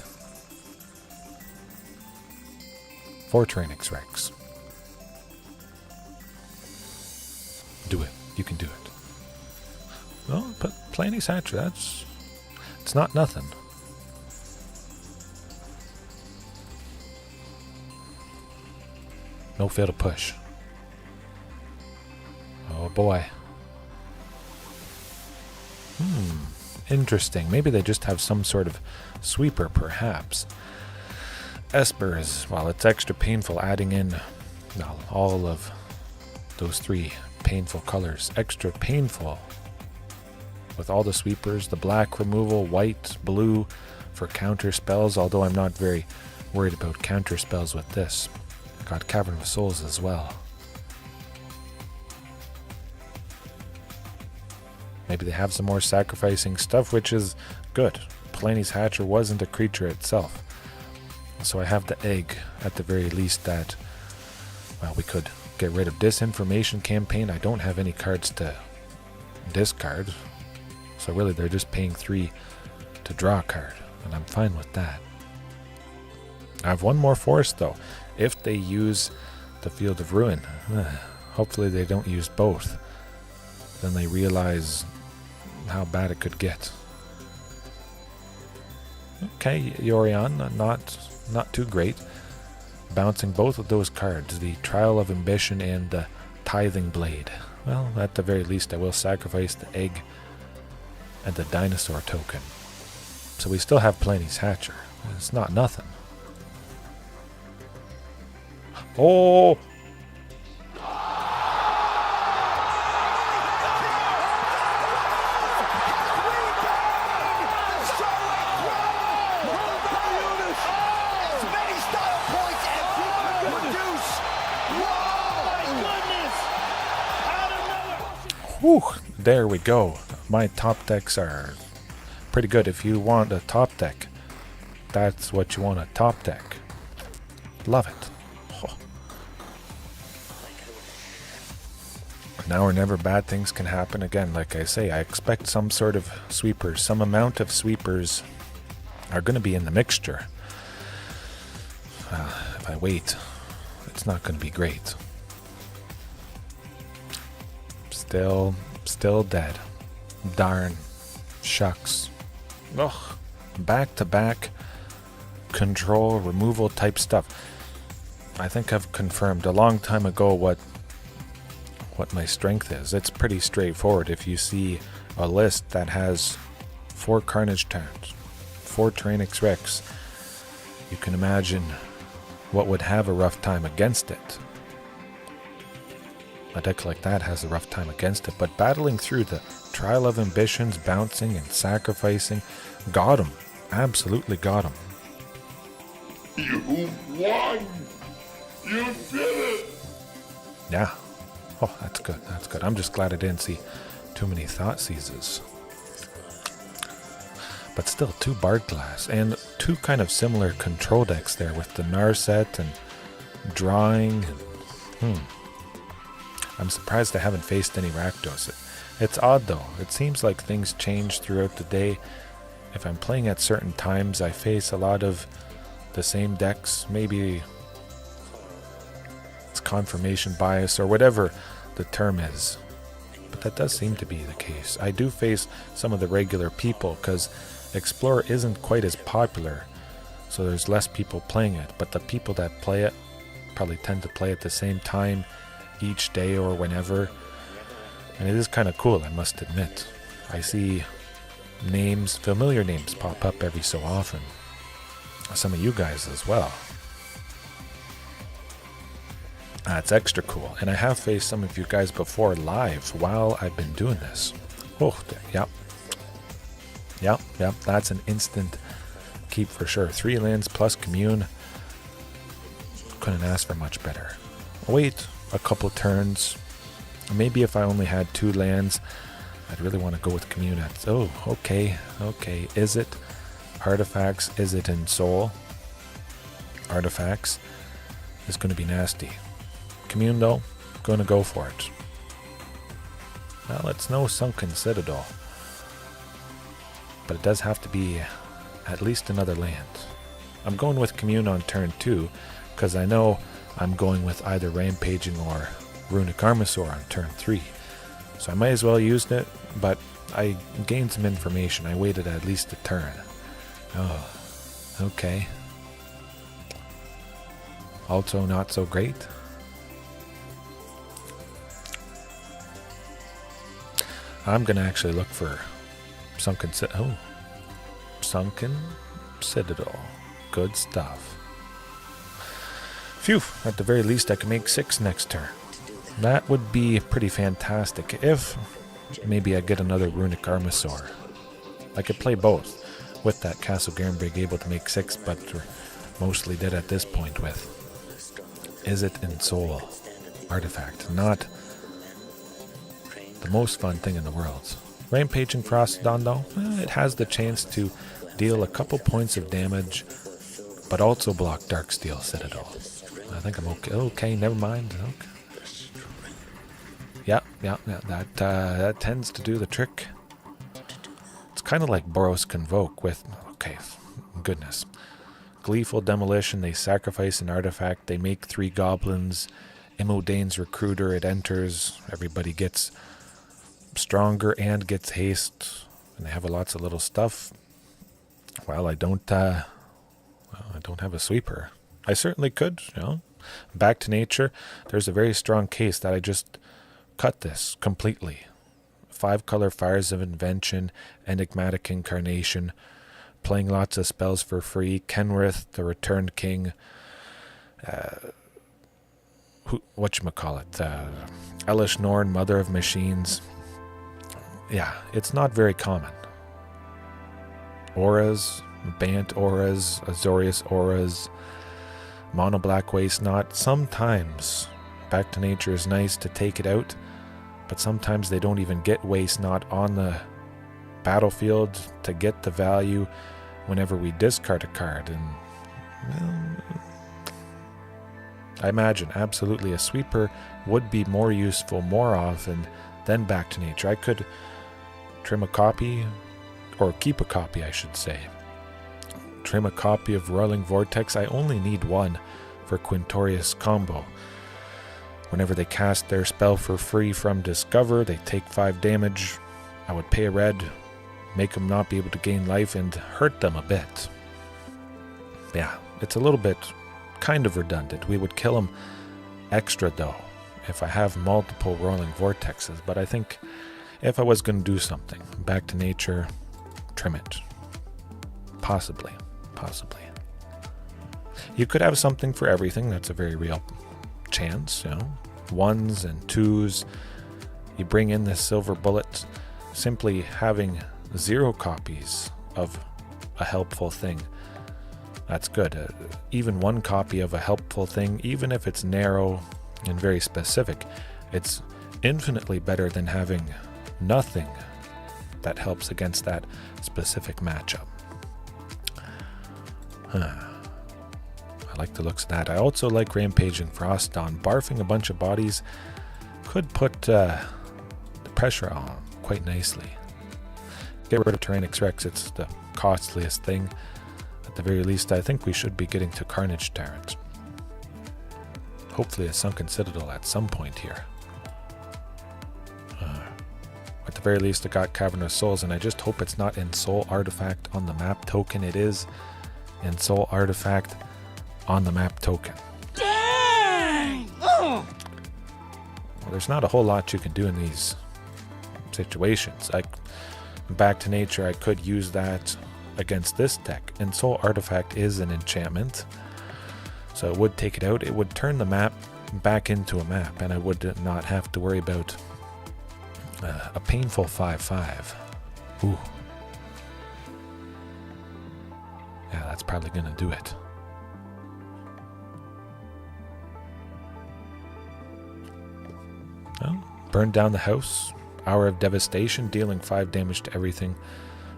For Tyrranax Rex. Do it. You can do it. Well, but Palani's Hatcher, it's not nothing. No Fatal Push. Oh boy. Interesting. Maybe they just have some sort of sweeper, perhaps. Esper is, well, it's extra painful adding in, well, all of those 3 painful colors. Extra painful. With all the sweepers, the black removal, white, blue for counter spells, although I'm not very worried about counter spells with this. Got Cavern of Souls as well. Maybe they have some more sacrificing stuff, which is good. Palani's Hatcher wasn't a creature itself. So I have the egg at the very least that, well, we could get rid of Disinformation Campaign. I don't have any cards to discard. So really they're just paying 3 to draw a card. And I'm fine with that. I have one more force though. If they use the Field of Ruin, hopefully they don't use both. Then they realize how bad it could get. Okay, Yorion, not too great. Bouncing both of those cards, the Trial of Ambition and the Tithing Blade. Well, at the very least I will sacrifice the egg and the dinosaur token. So we still have Palani's Hatcher. It's not nothing. Oh! Whew, there we go. My top decks are pretty good. If you want a top deck, that's what you want, a top deck. Love it. Oh. Now or never, bad things can happen again. Like I say, I expect some sort of sweepers. Some amount of sweepers are going to be in the mixture. If I wait, it's not going to be great. Still dead. Darn. Shucks. Ugh. Back-to-back control, removal type stuff. I think I've confirmed a long time ago what my strength is. It's pretty straightforward. If you see a list that has 4 Carnage Tyrant, 4 Tyrranax Rex, you can imagine what would have a rough time against it. A deck like that has a rough time against it, but battling through the Trial of Ambitions, bouncing and sacrificing, got him. Absolutely got him. You won! You did it! Yeah. Oh, that's good. That's good. I'm just glad I didn't see too many Thought Seizes. But still, 2 Bard Glass and 2 kind of similar control decks there with the Narset and drawing. I'm surprised I haven't faced any Rakdos. It's odd though. It seems like things change throughout the day. If I'm playing at certain times, I face a lot of the same decks. Maybe it's confirmation bias or whatever the term is. But that does seem to be the case. I do face some of the regular people because Explorer isn't quite as popular. So there's less people playing it. But the people that play it probably tend to play at the same time each day or whenever, and it is kind of cool, I must admit. I see names, familiar names, pop up every so often. Some of you guys as well. That's extra cool, and I have faced some of you guys before live while I've been doing this. Oh, yep, that's an instant keep for sure. 3 lands plus Commune. Couldn't ask for much better. Wait a couple turns. Maybe if I only had 2 lands, I'd really want to go with Commune. Oh, okay. Izzet, Artifacts, Izzet Ensoul. Artifacts is going to be nasty. Commune though, going to go for it. Well, it's no Sunken Citadel, but it does have to be at least another land. I'm going with Commune on turn 2 because I know I'm going with either Rampaging or Runic Armasaur on turn 3. So I might as well use it, but I gained some information. I waited at least a turn. Oh, okay. Also not so great. I'm going to actually look for Sunken Citadel. Good stuff. Phew, at the very least I can make 6 next turn. That would be pretty fantastic if maybe I get another Runic Armasaur. I could play both with that Castle Garenbrig able to make 6, but mostly dead at this point with Izzet Ensoul artifact. Not the most fun thing in the world. Rampaging Ferocidon though, it has the chance to deal a couple points of damage but also block Darksteel Citadel. I think I'm okay. Okay, never mind. Okay. Yeah, that tends to do the trick. It's kind of like Boros Convoke with, okay, goodness. Gleeful Demolition, they sacrifice an artifact, they make 3 goblins. Imodane's Recruiter, it enters, everybody gets stronger and gets haste, and they have lots of little stuff. Well, I don't have a sweeper. I certainly could, Back to nature, there's a very strong case that I just cut this completely. 5-color Fires of Invention, Enigmatic Incarnation, playing lots of spells for free, Kenrith, the Returned King, Elish Norn, Mother of Machines. Yeah, it's not very common. Auras, Bant Auras, Azorius Auras, Mono Black Waste Knot. Sometimes Back to Nature is nice to take it out, but sometimes they don't even get Waste Knot on the battlefield to get the value whenever we discard a card. And I imagine absolutely a sweeper would be more useful more often than Back to Nature. I could trim a copy, or keep a copy I should say. Trim a copy of Roiling Vortex. I only need 1 for Quintorius combo. Whenever they cast their spell for free from Discover, they take 5 damage. I would pay a red, make them not be able to gain life, and hurt them a bit. Yeah, it's a little bit kind of redundant. We would kill them extra though if I have multiple Roiling Vortexes, but I think if I was going to do something, Back to Nature, trim it. Possibly. You could have something for everything. That's a very real chance, 1s and 2s. You bring in this silver bullet. Simply having 0 copies of a helpful thing, that's good. Even 1 copy of a helpful thing, even if it's narrow and very specific, it's infinitely better than having nothing that helps against that specific matchup. I like the looks of that. I also like Rampaging Ferocidon. Barfing a bunch of bodies could put the pressure on quite nicely. Get rid of Tyrranax Rex, it's the costliest thing. At the very least, I think we should be getting to Carnage Tyrant. Hopefully a Sunken Citadel at some point here. At the very least, I got Cavern of Souls, and I just hope it's not Ensoul artifact on the map token. It is Ensoul artifact on the map token. Dang! Well, there's not a whole lot you can do in these situations. Back to Nature, I could use that against this deck. Ensoul artifact is an enchantment, so it would take it out. It would turn the map back into a map, and I would not have to worry about a painful 5/5. Ooh. Yeah, that's probably going to do it. Well, burn down the house. Hour of Devastation, dealing 5 damage to everything.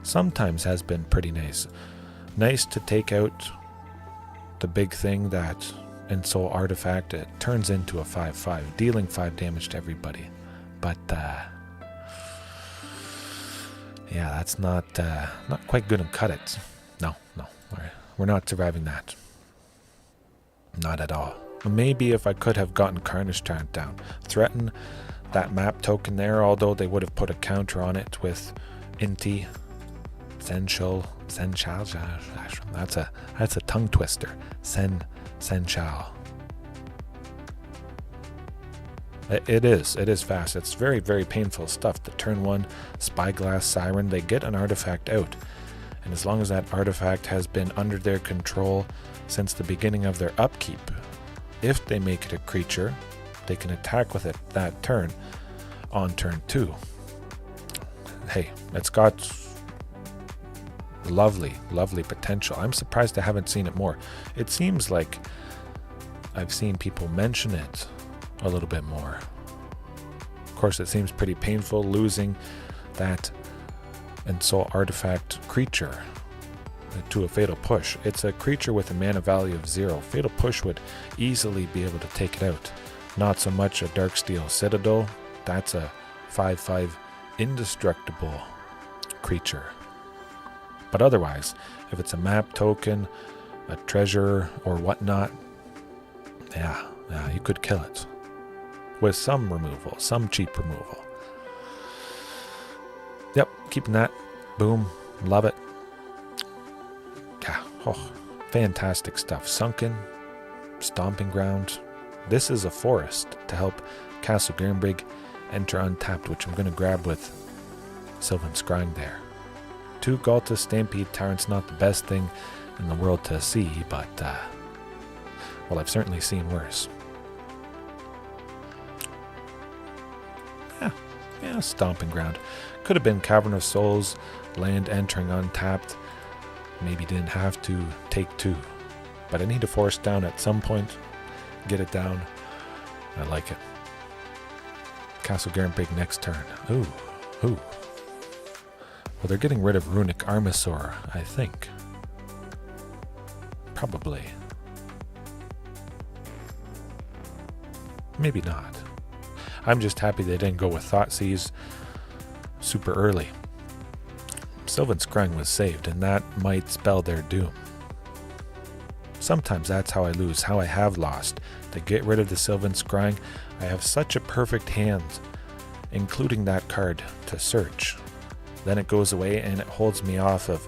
Sometimes has been pretty nice. Nice to take out the big thing that Ensoul artifact. It turns into a 5/5, dealing 5 damage to everybody. But yeah, that's not quite good and cut it. No, we're not surviving that. Not at all. Maybe if I could have gotten Carnage Tyrant down, threaten that map token there, although they would have put a counter on it with Inti, Senchal. That's a tongue twister. Senchal. It is fast. It's very, very painful stuff. The turn 1 Spyglass Siren, they get an artifact out. And as long as that artifact has been under their control since the beginning of their upkeep, if they make it a creature, they can attack with it that turn on turn 2. Hey, it's got lovely potential. I'm surprised I haven't seen it more. It seems like I've seen people mention it a little bit more. Of course, it seems pretty painful losing that Ensoul artifact creature. to a Fatal Push. It's a creature with a mana value of 0. Fatal Push would easily be able to take it out. Not so much a Darksteel Citadel. That's a 5/5 indestructible creature. But otherwise, if it's a map token, a treasure, or whatnot, yeah, you could kill it. With some removal, some cheap removal. Yep, keeping that. Boom. Love it. Yeah, fantastic stuff. Sunken, Stomping Ground. This is a forest to help Castle Garenbrig enter untapped, which I'm going to grab with Sylvan Scrying there. 2 Ghalta Stampede Tyrant's not the best thing in the world to see, but, well, I've certainly seen worse. Yeah, Stomping Ground. Could have been Cavern of Souls, land entering untapped. Maybe didn't have to take 2. But I need to force down at some point. Get it down. I like it. Castle Garenbrig next turn. Ooh. Well, they're getting rid of Runic Armasaur, I think. Probably. Maybe not. I'm just happy they didn't go with Thoughtseize super early. Sylvan Scrying was saved, and that might spell their doom. Sometimes that's how I lose, how I have lost. To get rid of the Sylvan Scrying, I have such a perfect hand, including that card, to search. Then it goes away and it holds me off of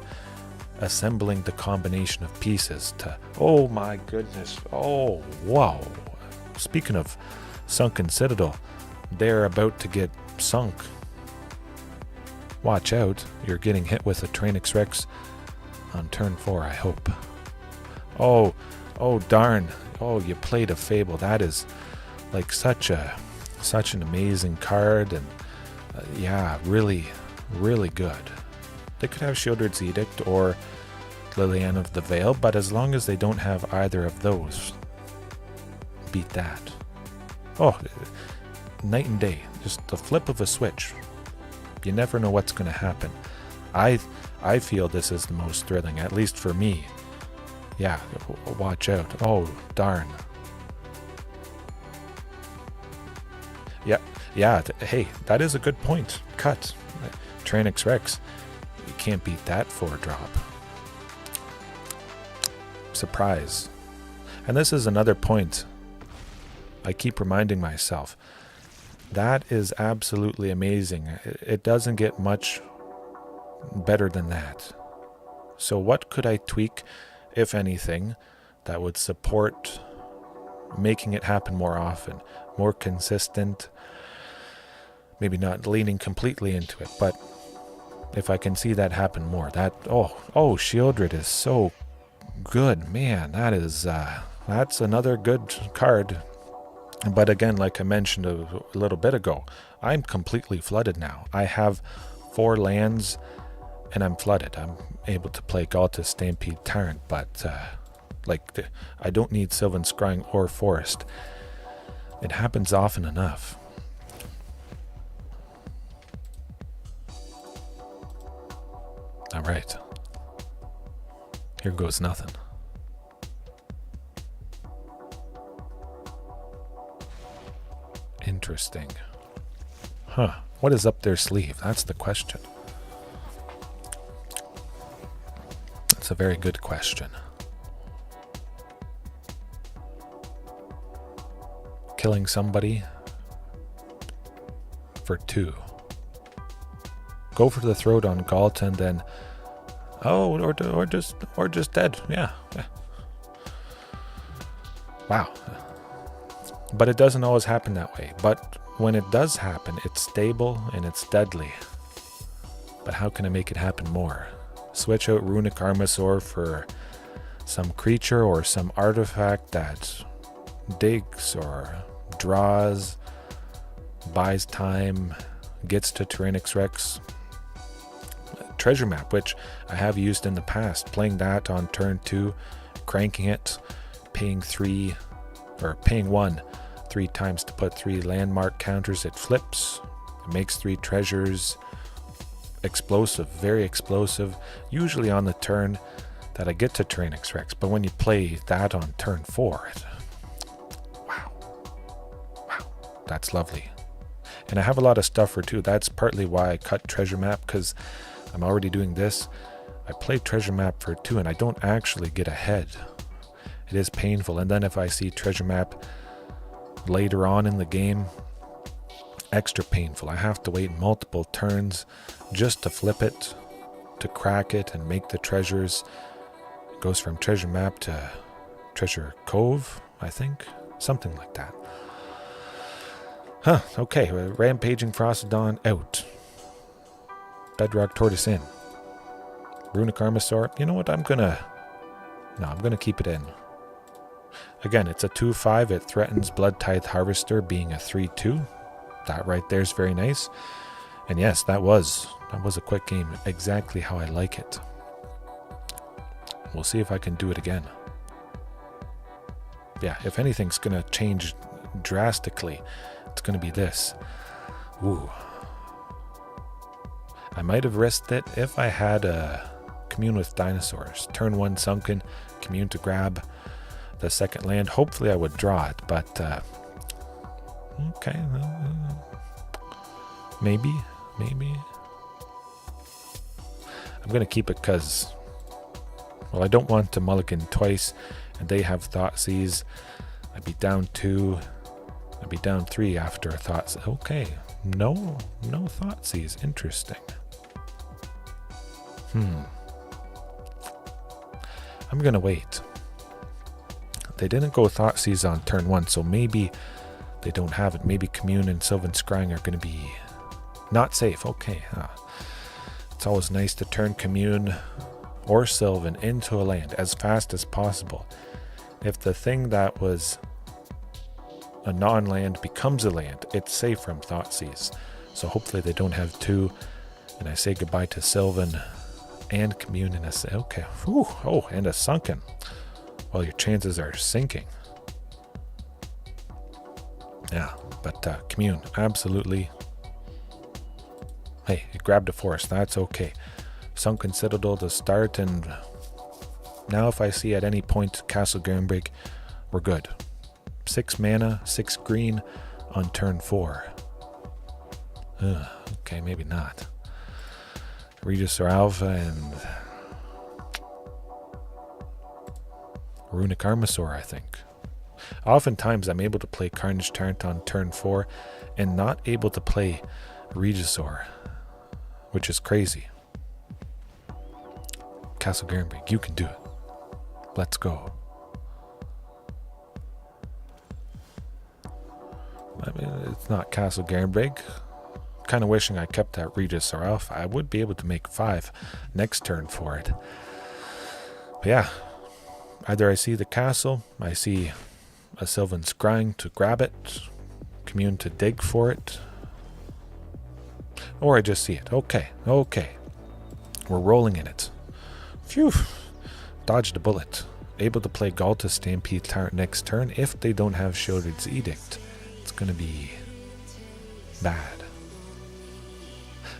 assembling the combination of pieces to... Oh my goodness. Oh, wow. Speaking of Sunken Citadel, they're about to get sunk. Watch out, you're getting hit with a Tyrranax Rex on turn 4, I hope. Oh darn. Oh, you played a Fable. That is like such an amazing card, and yeah, really, really good. They could have Shieldred's Edict or Liliana of the Veil, but as long as they don't have either of those, beat that. Oh, night and day. Just the flip of a switch. You never know what's going to happen. I feel this is the most thrilling, at least for me. Yeah, watch out. Oh, darn. Yeah, hey, that is a good point. Cut. Tyrranax Rex. You can't beat that 4-drop. Surprise. And this is another point I keep reminding myself. That is absolutely amazing. It doesn't get much better than that. So what could I tweak, if anything, that would support making it happen more often, more consistent, maybe not leaning completely into it, but if I can see that happen more, Shieldred is so good, man. That's another good card. But again, like I mentioned a little bit ago, I'm completely flooded now. I have 4 lands and I'm flooded. I'm able to play Ghalta Stampede Tyrant, but I don't need Sylvan Scrying or Forest. It happens often enough. Alright. Here goes nothing. Interesting. Huh. What is up their sleeve? That's the question. That's a very good question. Killing somebody for 2. Go for the throat on Ghalta and then or just dead. Yeah. Wow. But it doesn't always happen that way. But when it does happen, it's stable and it's deadly. But how can I make it happen more? Switch out Runic Armasaur for some creature or some artifact that digs or draws, buys time, gets to Tyrranax Rex. Treasure map, which I have used in the past, playing that on turn 2, cranking it, paying 1 3 times to put 3 landmark counters. It flips, it makes 3 treasures. Explosive, very explosive. Usually on the turn, that I get to Tyrranax Rex. But when you play that on turn 4, wow, that's lovely. And I have a lot of stuffer too. That's partly why I cut Treasure Map, because I'm already doing this. I play Treasure Map for 2 and I don't actually get ahead. It is painful. And then if I see Treasure Map later on in the game, extra painful. I have to wait multiple turns just to flip it, to crack it and make the treasures. It goes from Treasure Map to Treasure Cove, I think. Something like that. Huh, okay. Rampaging Ferocidon out. Bedrock Tortoise in. Runic Armasaur. You know what? I'm gonna keep it in. Again, it's a 2/5. It threatens Blood Tithe Harvester being a 3/2. That right there is very nice. And yes, that was a quick game. Exactly how I like it. We'll see if I can do it again. Yeah, if anything's gonna change drastically, it's gonna be this. Ooh. I might have risked it if I had a Commune with Dinosaurs. Turn 1 Sunken, Commune to grab the second land. Hopefully I would draw it, but okay. Maybe. I'm going to keep it because, well, I don't want to mulligan twice, and they have Thoughtseize. I'd be down 2. I'd be down 3 after a Thoughtseize. Okay. No Thoughtseize. Interesting. I'm going to wait. They didn't go Thoughtseize on turn 1, so maybe they don't have it. Maybe Commune and Sylvan Scrying are going to be not safe. Okay. It's always nice to turn Commune or Sylvan into a land as fast as possible. If the thing that was a non-land becomes a land, it's safe from Thoughtseize. So hopefully they don't have 2. And I say goodbye to Sylvan and Commune and a... Okay. Whew. Oh, and a Sunken. Well, your chances are sinking. Yeah, but Commune, absolutely. Hey, it grabbed a forest. That's okay. Sunken Citadel to start, and now if I see at any point Castle Garenbrig, we're good. 6 mana, 6 green on turn 4. Okay, maybe not. Regisaur Alpha and Runic Armasaur, I think. Oftentimes I'm able to play Carnage Tyrant on turn 4 and not able to play Regisaur, which is crazy. Castle Garenbrig, you can do it. Let's go. I mean, it's not Castle Garenbrig. Kind of wishing I kept that Regisaur Alpha. I would be able to make 5 next turn for it. But yeah, either I see the castle, I see a Sylvan Scrying to grab it, Commune to dig for it, or I just see it. Okay. We're rolling in it. Phew. Dodged a bullet. Able to play Ghalta Stampede Tyrant next turn. If they don't have Sheoldred's Edict, it's going to be bad.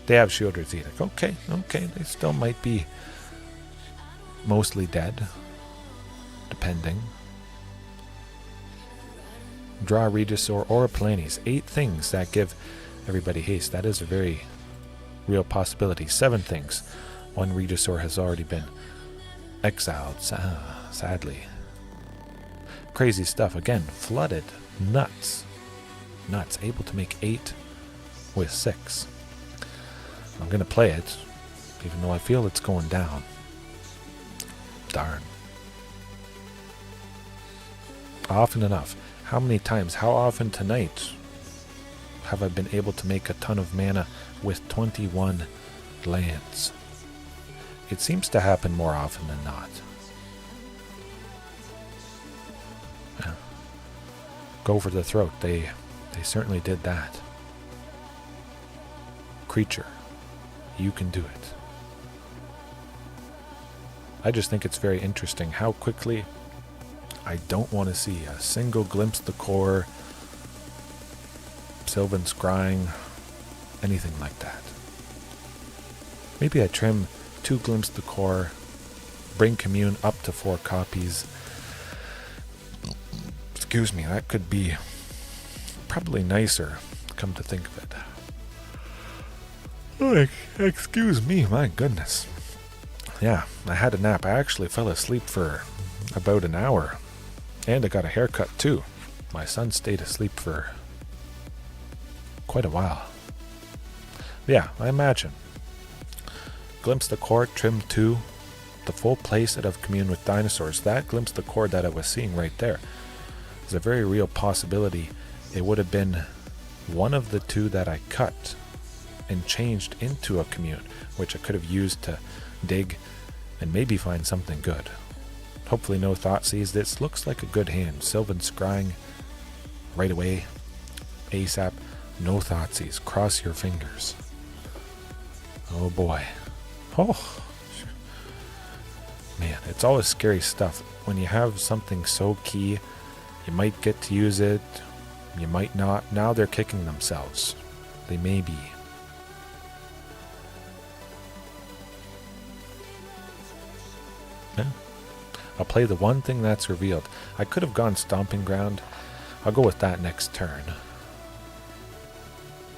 They have Sheoldred's Edict. Okay. They still might be mostly dead, depending. Draw Regisaur or Palani's. 8 things that give everybody haste. That is a very real possibility. 7 things. 1 Regisaur has already been exiled, sadly. Crazy stuff. Again, flooded. Nuts. Able to make 8 with 6. I'm going to play it, even though I feel it's going down. Darn. Often enough. How many times, how often tonight have I been able to make a ton of mana with 21 lands? It seems to happen more often than not. Yeah. Go for the throat. They certainly did that. Creature, you can do it. I just think it's very interesting how quickly I don't want to see a single Glimpse the Core, Sylvan Scrying, anything like that. Maybe I trim 2 Glimpse the Core, bring Commune up to 4 copies. Excuse me, that could be probably nicer, come to think of it. Oh, excuse me, my goodness. Yeah, I had a nap. I actually fell asleep for about an hour. And I got a haircut too. My son stayed asleep for quite a while. Yeah, I imagine. Glimpse the Court, Trim 2, the full playset of Commune with Dinosaurs. That Glimpse the Court that I was seeing right there is a very real possibility. It would have been one of the 2 that I cut and changed into a Commune, which I could have used to dig and maybe find something good. Hopefully no Thoughtseize. This looks like a good hand. Sylvan Scrying right away. ASAP. No Thoughtseize. Cross your fingers. Oh boy. Oh. Man, it's always scary stuff. When you have something so key, you might get to use it, you might not. Now they're kicking themselves. They may be. Yeah. I'll play the one thing that's revealed. I could have gone Stomping Ground. I'll go with that next turn.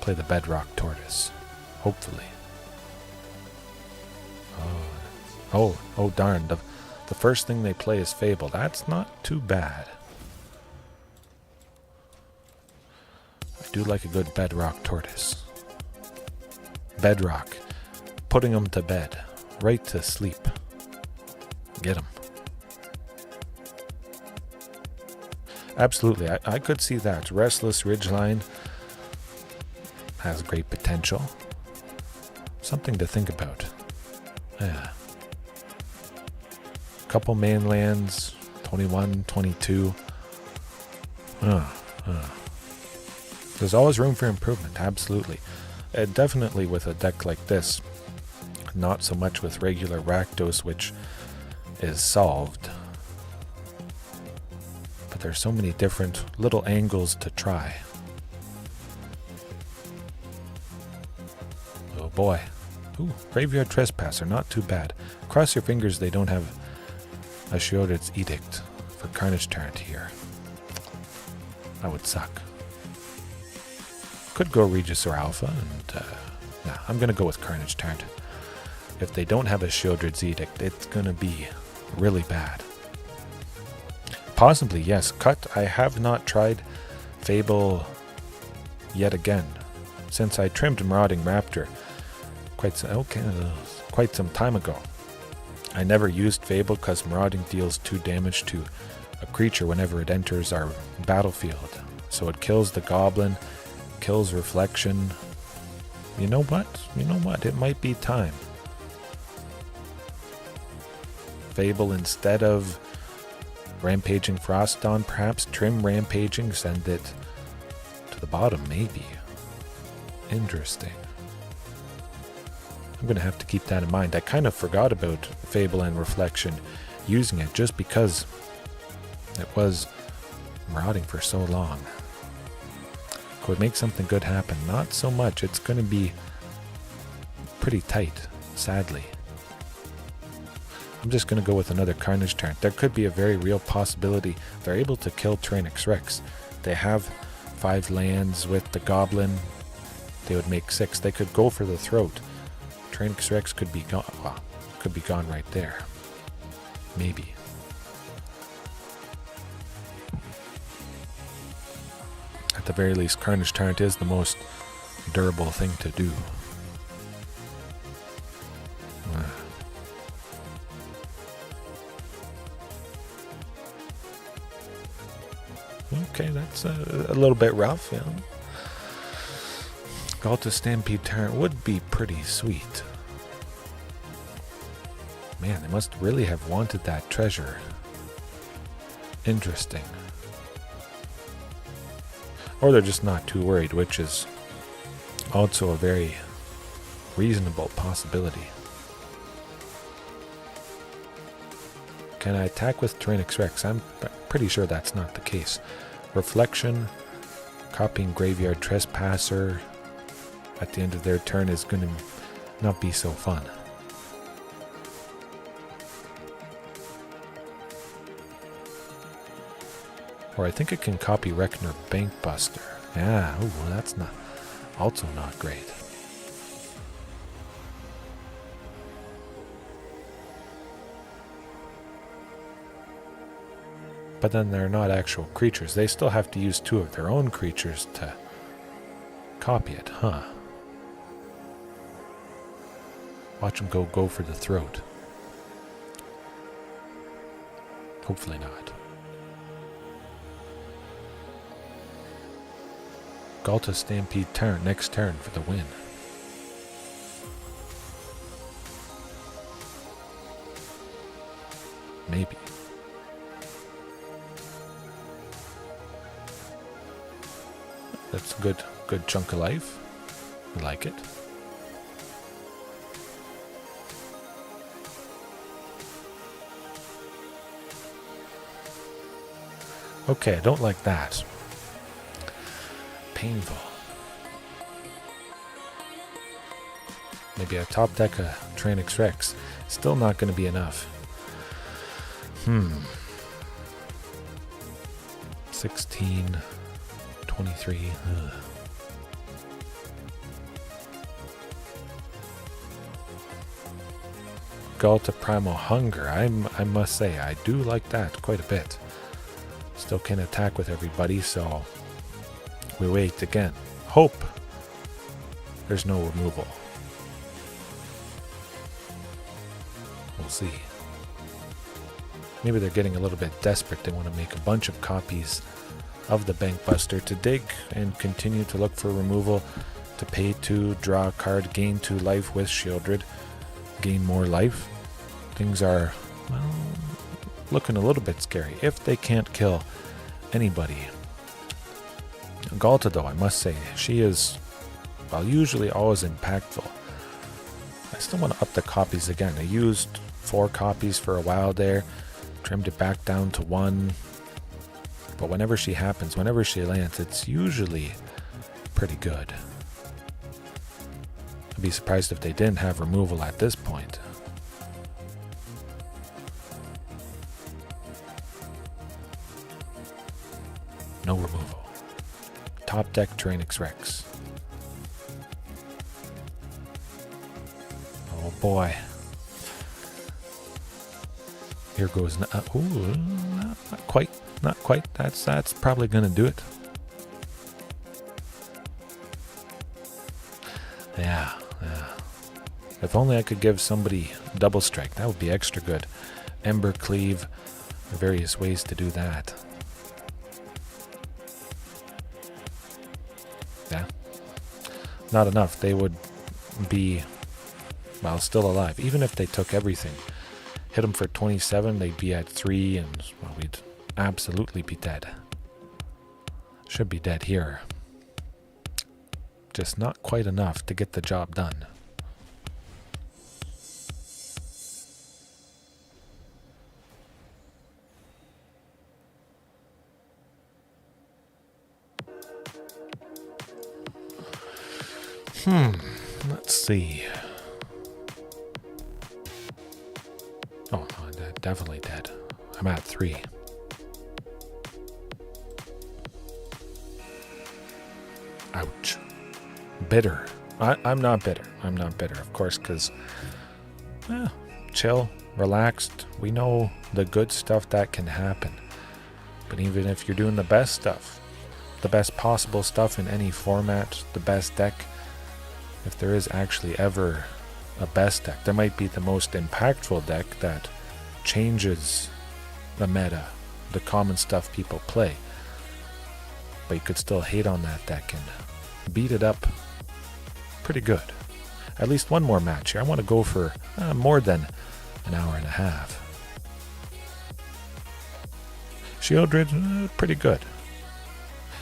Play the Bedrock Tortoise. Hopefully. Oh darn. The first thing they play is Fable. That's not too bad. I do like a good Bedrock Tortoise. Bedrock. Putting them to bed. Right to sleep. Get them. Absolutely. I could see that. Restless Ridgeline has great potential. Something to think about. Yeah. Couple mainlands. 21, 22. There's always room for improvement. Absolutely. Definitely with a deck like this. Not so much with regular Rakdos, which is solved. But there's so many different little angles to try. Oh boy. Ooh, Graveyard Trespasser, not too bad. Cross your fingers they don't have a Sheoldred's Edict for Carnage Tyrant here. That would suck. Could go Regisaur Alpha, and nah, I'm going to go with Carnage Tyrant. If they don't have a Sheoldred's Edict, it's going to be really bad. Possibly, yes. Cut. I have not tried Fable yet again. Since I trimmed Marauding Raptor quite some time ago. I never used Fable because Marauding deals 2 damage to a creature whenever it enters our battlefield. So it kills the Goblin, kills Reflection. You know what? It might be time. Fable instead of Rampaging Ferocidon, perhaps trim Rampaging, send it to the bottom, maybe. Interesting. I'm going to have to keep that in mind. I kind of forgot about Fable and Reflection using it just because it was Marauding for so long. Could make something good happen. Not so much. It's going to be pretty tight, sadly. I'm just going to go with another Carnage Tyrant. There could be a very real possibility they're able to kill Tyrranax Rex. They have 5 lands with the Goblin. They would make 6. They could go for the throat. Tyrranax Rex could be gone. Well, could be gone right there. Maybe. At the very least, Carnage Tyrant is the most durable thing to do. Okay, that's a little bit rough, you know. Ghalta Stampede Tyrant would be pretty sweet. Man, they must really have wanted that treasure. Interesting. Or they're just not too worried, which is also a very reasonable possibility. Can I attack with Tyrranax Rex? I'm pretty sure that's not the case. Reflection, copying Graveyard Trespasser at the end of their turn is going to not be so fun. Or I think it can copy Reckoner Bankbuster. Yeah, ooh, that's not also not great. But then they're not actual creatures. They still have to use 2 of their own creatures to copy it, huh? Watch them go for the throat. Hopefully not. Ghalta Stampede Tyrant next turn for the win. Maybe. That's a good chunk of life. I like it. Okay, I don't like that. Painful. Maybe a top deck of Tyrranax Rex. Still not going to be enough. 16, 23. Ugh. Ghalta Primal Hunger. I must say, I do like that quite a bit. Still can attack with everybody, so we wait again. Hope there's no removal. We'll see. Maybe they're getting a little bit desperate. They want to make a bunch of copies of the Bankbuster to dig and continue to look for removal, to pay 2, draw a card, gain 2 life with Shieldred, gain more life. Things are, well, looking a little bit scary if they can't kill anybody. Ghalta, though, I must say, she is, well, usually always impactful. I still want to up the copies again. I used 4 copies for a while there, trimmed it back down to 1. But whenever she happens, whenever she lands, it's usually pretty good. I'd be surprised if they didn't have removal at this point. No removal. Top deck Tyrranax Rex. Oh boy. Here goes. Ooh, not quite. Not quite. That's probably going to do it. Yeah. If only I could give somebody double strike. That would be extra good. Ember Cleave. There are various ways to do that. Yeah. Not enough. They would be, well, still alive. Even if they took everything. Hit them for 27, they'd be at 3, and, well, we'd absolutely be dead. Should be dead here. Just not quite enough to get the job done. Let's see. Oh, no, definitely dead. I'm at 3. Ouch. Bitter. I'm not bitter. I'm not bitter, of course, because chill, relaxed. We know the good stuff that can happen. But even if you're doing the best stuff, the best possible stuff in any format, the best deck, if there is actually ever a best deck, there might be the most impactful deck that changes the meta, the common stuff people play. But you could still hate on that deck and beat it up pretty good. At least one more match here. I want to go for more than an hour and a half. Shieldred, pretty good.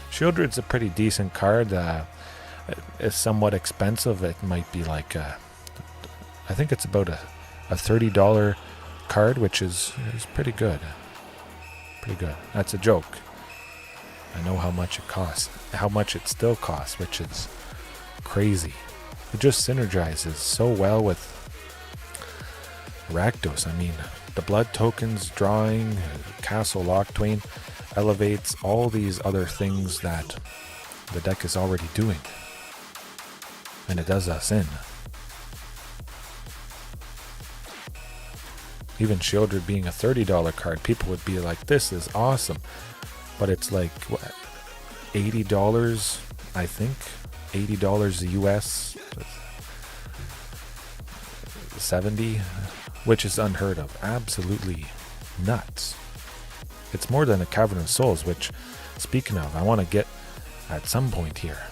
Shieldred's a pretty decent card. It's somewhat expensive. It might be like I think it's about a $30 card, which is pretty good. Pretty good. That's a joke. I know how much it costs, how much it still costs, which is crazy. It just synergizes so well with Rakdos. I mean, the blood tokens, drawing, Castle Lockdwain. elevates all these other things that the deck is already doing. And it does us in. Even Shieldred being a $30 card, people would be like, this is awesome. But it's like, what, $80, I think? $80 US? 70? Which is unheard of. Absolutely nuts. It's more than a Cavern of Souls, which, speaking of, I want to get at some point here.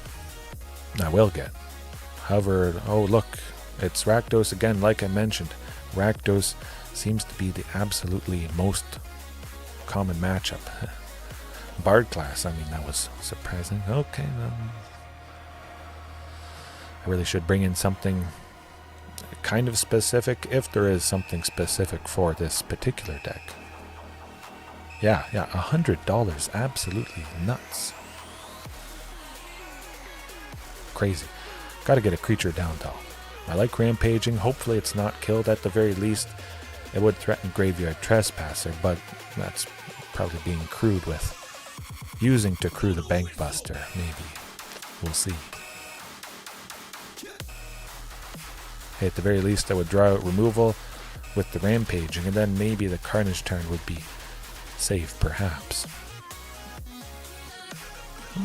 I will get. However, oh look, it's Rakdos again, like I mentioned. Rakdos seems to be the absolutely most common matchup. Bard class, I mean, that was surprising. Okay, I really should bring in something kind of specific, if there is something specific for this particular deck. Yeah, $100, absolutely nuts. Crazy. Gotta get a creature down though. I like Rampaging, hopefully it's not killed at the very least. It would threaten Graveyard Trespasser, but that's probably being crude with using to crew the Bank Buster, maybe. We'll see. Hey, at the very least I would draw out removal with the Rampaging, and then maybe the Carnage Tyrant would be safe, perhaps.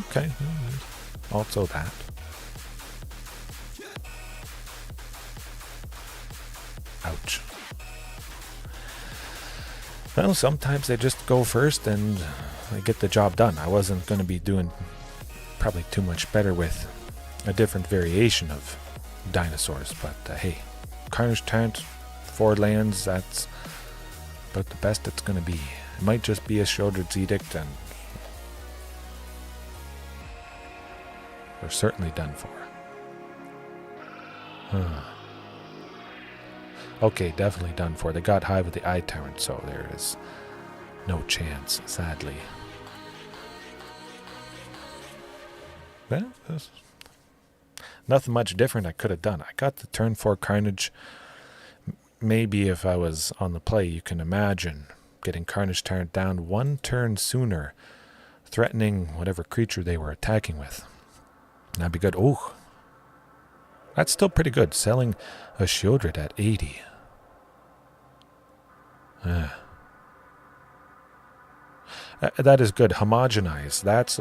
Okay, also that. Ouch. Well, sometimes they just go first and they get the job done. I wasn't going to be doing probably too much better with a different variation of Dinosaurs, but hey, Carnage Tyrant, 4 lands, that's about the best it's going to be. It might just be a Shieldred's Edict, and we're certainly done for. Okay, definitely done for. They got high with the Eye Tyrant, so there is no chance, sadly. Well, nothing much different I could have done. I got the turn 4 Carnage. Maybe if I was on the play, you can imagine getting Carnage Tyrant down 1 turn sooner, threatening whatever creature they were attacking with. That'd be good. Oh, that's still pretty good. Selling a Shieldred at 80. That is good. Homogenize. That's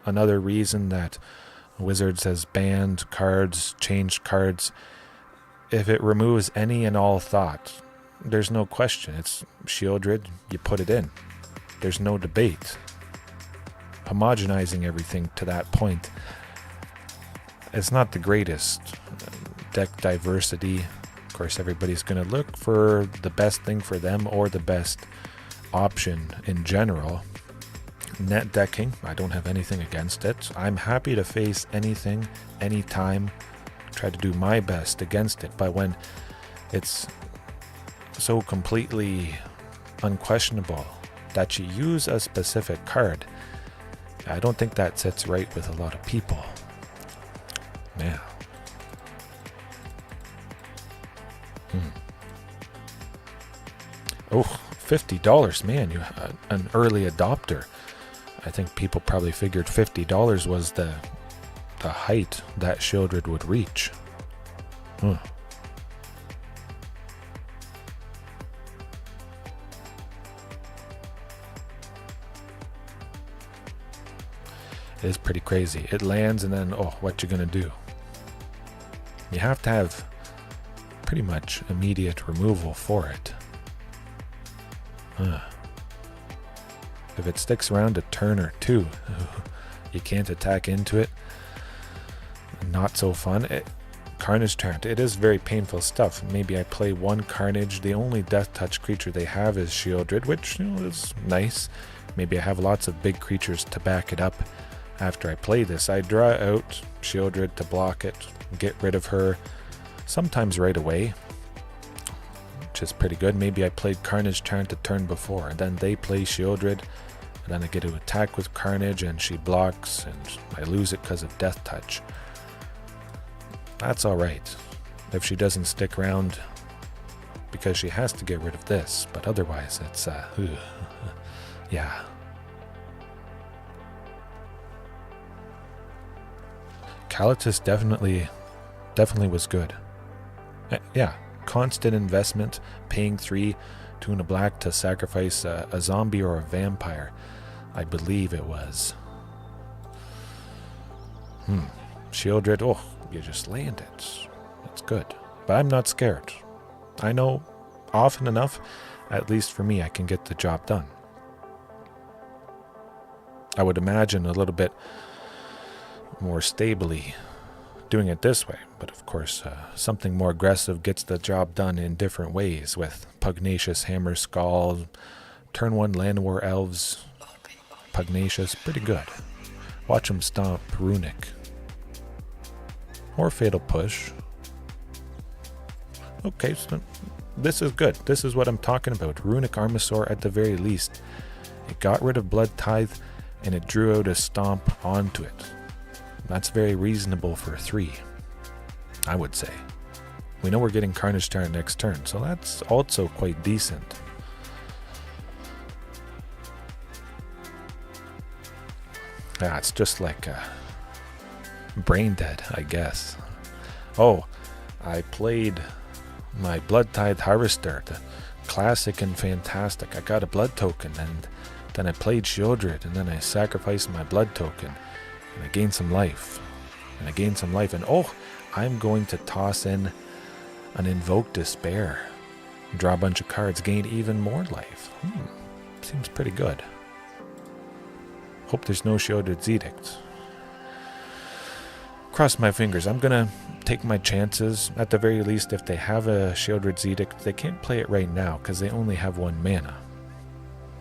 another reason that Wizards has banned cards, changed cards. If it removes any and all thought, there's no question. It's Shieldred, you put it in. There's no debate. Homogenizing everything to that point, it's not the greatest. Deck diversity. Of course, everybody's going to look for the best thing for them or the best option in general. Net decking, I don't have anything against it. I'm happy to face anything, anytime. Try to do my best against it. But when it's so completely unquestionable that you use a specific card, I don't think that sits right with a lot of people. Yeah. Oh, $50, man, you an early adopter. I think people probably figured $50 was the height that Shieldred would reach. It is pretty crazy. It lands and then, oh, what you gonna do? You have to have pretty much immediate removal for it. If it sticks around a turn or two, you can't attack into it. Not so fun. Carnage Tyrant, it is very painful stuff. Maybe I play 1 Carnage. The only Death Touch creature they have is Shieldred, which, you know, is nice. Maybe I have lots of big creatures to back it up. After I play this, I draw out Shieldred to block it, get rid of her, sometimes right away, which is pretty good. Maybe I played Carnage Tyrant the turn before, and then they play Shieldred, and then I get to attack with Carnage, and she blocks, and I lose it because of Death Touch. That's alright, if she doesn't stick around, because she has to get rid of this, but otherwise it's, yeah. Kalitas definitely was good. Yeah, constant investment, paying 3, 2 and a black to sacrifice a zombie or a vampire. I believe it was. Shieldred, oh, you just land it. That's good. But I'm not scared. I know often enough, at least for me, I can get the job done. I would imagine a little bit more stably doing it this way, but of course something more aggressive gets the job done in different ways with Pugnacious Hammer Skull, turn 1 Land War Elves, Pugnacious, pretty good. Watch him stomp Runic. Or Fatal Push. Okay, so this is good. This is what I'm talking about. Runic Armasaur at the very least. It got rid of Blood Tithe and it drew out a stomp onto it. That's very reasonable for 3, I would say. We know we're getting Carnage Tyrant next turn, so that's also quite decent. Yeah, it's just like brain dead, I guess. Oh, I played my Blood Tithe Harvester, the classic and fantastic. I got a blood token, and then I played Shieldred, and then I sacrificed my blood token. And I gained some life. And I gained some life. And oh, I'm going to toss in an Invoke Despair. Draw a bunch of cards, gain even more life. Seems pretty good. Hope there's no Shieldred's Edict. Cross my fingers. I'm going to take my chances. At the very least, if they have a Shieldred's Edict, they can't play it right now because they only have 1 mana.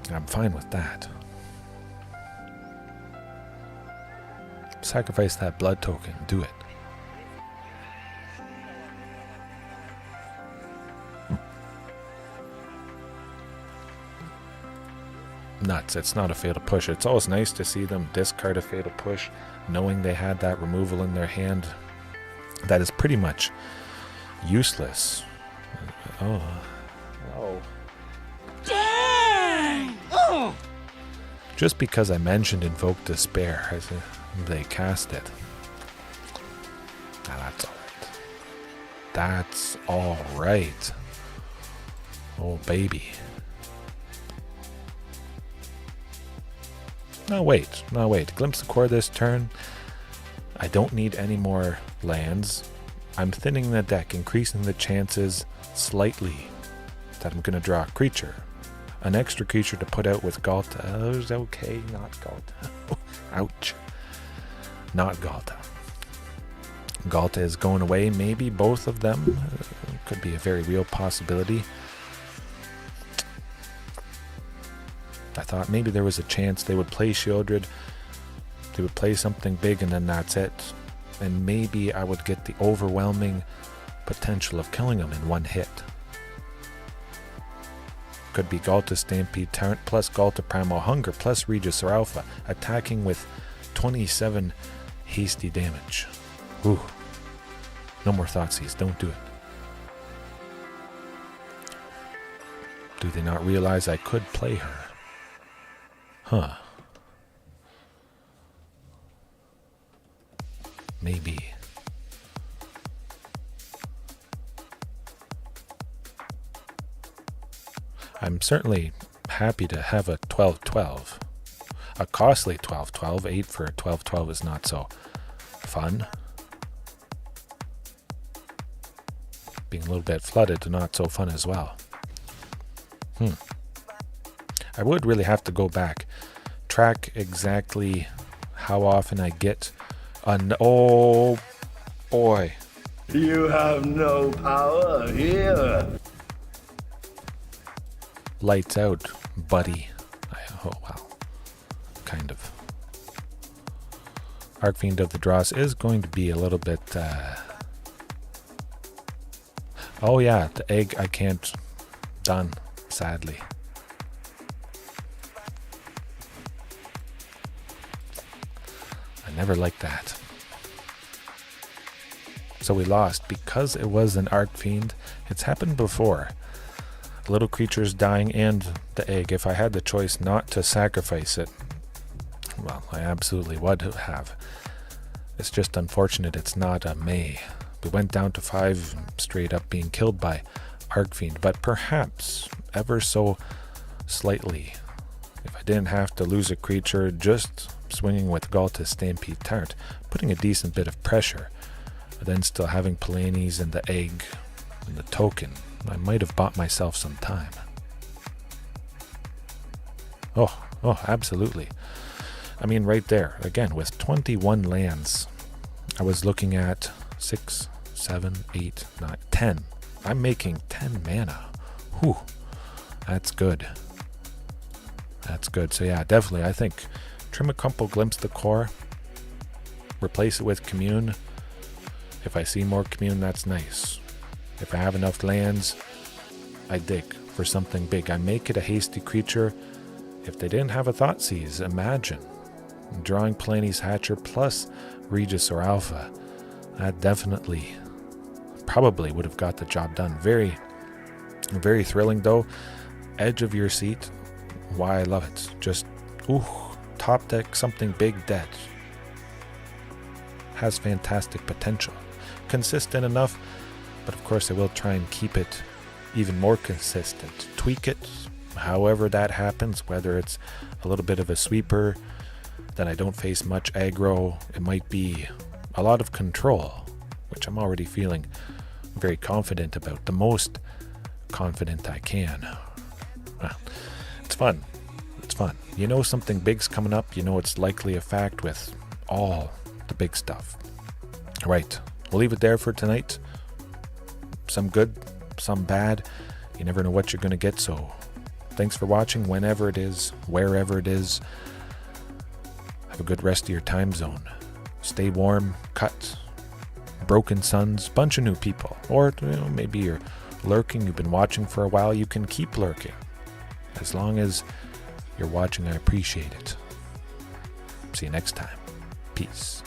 I'm fine with that. Sacrifice that blood token. Do it. Nuts. It's not a Fatal Push. It's always nice to see them discard a Fatal Push, knowing they had that removal in their hand. That is pretty much useless. Oh. Dang! Oh! Just because I mentioned Invoke Despair, they cast it. Now that's alright. That's alright. Oh, baby. No, wait. Glimpse the Core this turn. I don't need any more lands. I'm thinning the deck, increasing the chances slightly that I'm going to draw a creature. An extra creature to put out with Ghalta. Okay, not Ghalta. Ouch. Not Ghalta. Ghalta is going away. Maybe both of them. Could be a very real possibility. I thought maybe there was a chance they would play Shieldred. They would play something big and then that's it. And maybe I would get the overwhelming potential of killing them in 1 hit. Could be Ghalta Stampede Tyrant plus Ghalta Primal Hunger plus Regisaur Alpha, attacking with 27 hasty damage. Ooh. No more Thoughtseize, don't do it. Do they not realize I could play her? Huh. Maybe. I'm certainly happy to have a 12-12. A costly 12-12. 8 for a 12-12 is not so fun. Being a little bit flooded, not so fun as well. I would really have to go back, track exactly how often I get an... Oh, boy. You have no power here. Lights out, buddy. Oh, wow. Kind of. Archfiend of the Dross is going to be a little bit... Oh, yeah, the egg I can't... Done, sadly. I never liked that. So we lost because it was an Archfiend. It's happened before. Little creatures dying and the egg. If I had the choice not to sacrifice it, well, I absolutely would have. It's just unfortunate it's not a May. We went down to 5 straight up being killed by Arcfiend, but perhaps ever so slightly, if I didn't have to lose a creature, just swinging with Ghalta's Stampede Tyrant, putting a decent bit of pressure, but then still having Palani's and the egg and the token, I might have bought myself some time. Oh, absolutely. I mean, right there, again, with 21 lands, I was looking at 6, 7, 8, 9, 10. I'm making 10 mana. Whew, that's good. That's good. So yeah, definitely, I think trim a couple, glimpse the core, replace it with Commune. If I see more Commune, that's nice. If I have enough lands, I dig for something big. I make it a hasty creature. If they didn't have a Thoughtseize, imagine drawing Palani's Hatcher plus Regisaur Alpha. That definitely, probably would have got the job done. Very, very thrilling though. Edge of your seat. Why I love it. Just, top deck, something big dead. Has fantastic potential. Consistent enough, but of course I will try and keep it even more consistent. Tweak it, however that happens, whether it's a little bit of a sweeper, that I don't face much aggro. It might be a lot of control, which I'm already feeling very confident about. The most confident I can. Well, it's fun. It's fun. You know something big's coming up. You know it's likely a fact with all the big stuff. All right, we'll leave it there for tonight. Some good, some bad. You never know what you're going to get, so thanks for watching whenever it is, wherever it is. Have a good rest of your time zone. Stay warm, cut, broken suns, bunch of new people. Or maybe you're lurking, you've been watching for a while, you can keep lurking. As long as you're watching, I appreciate it. See you next time. Peace.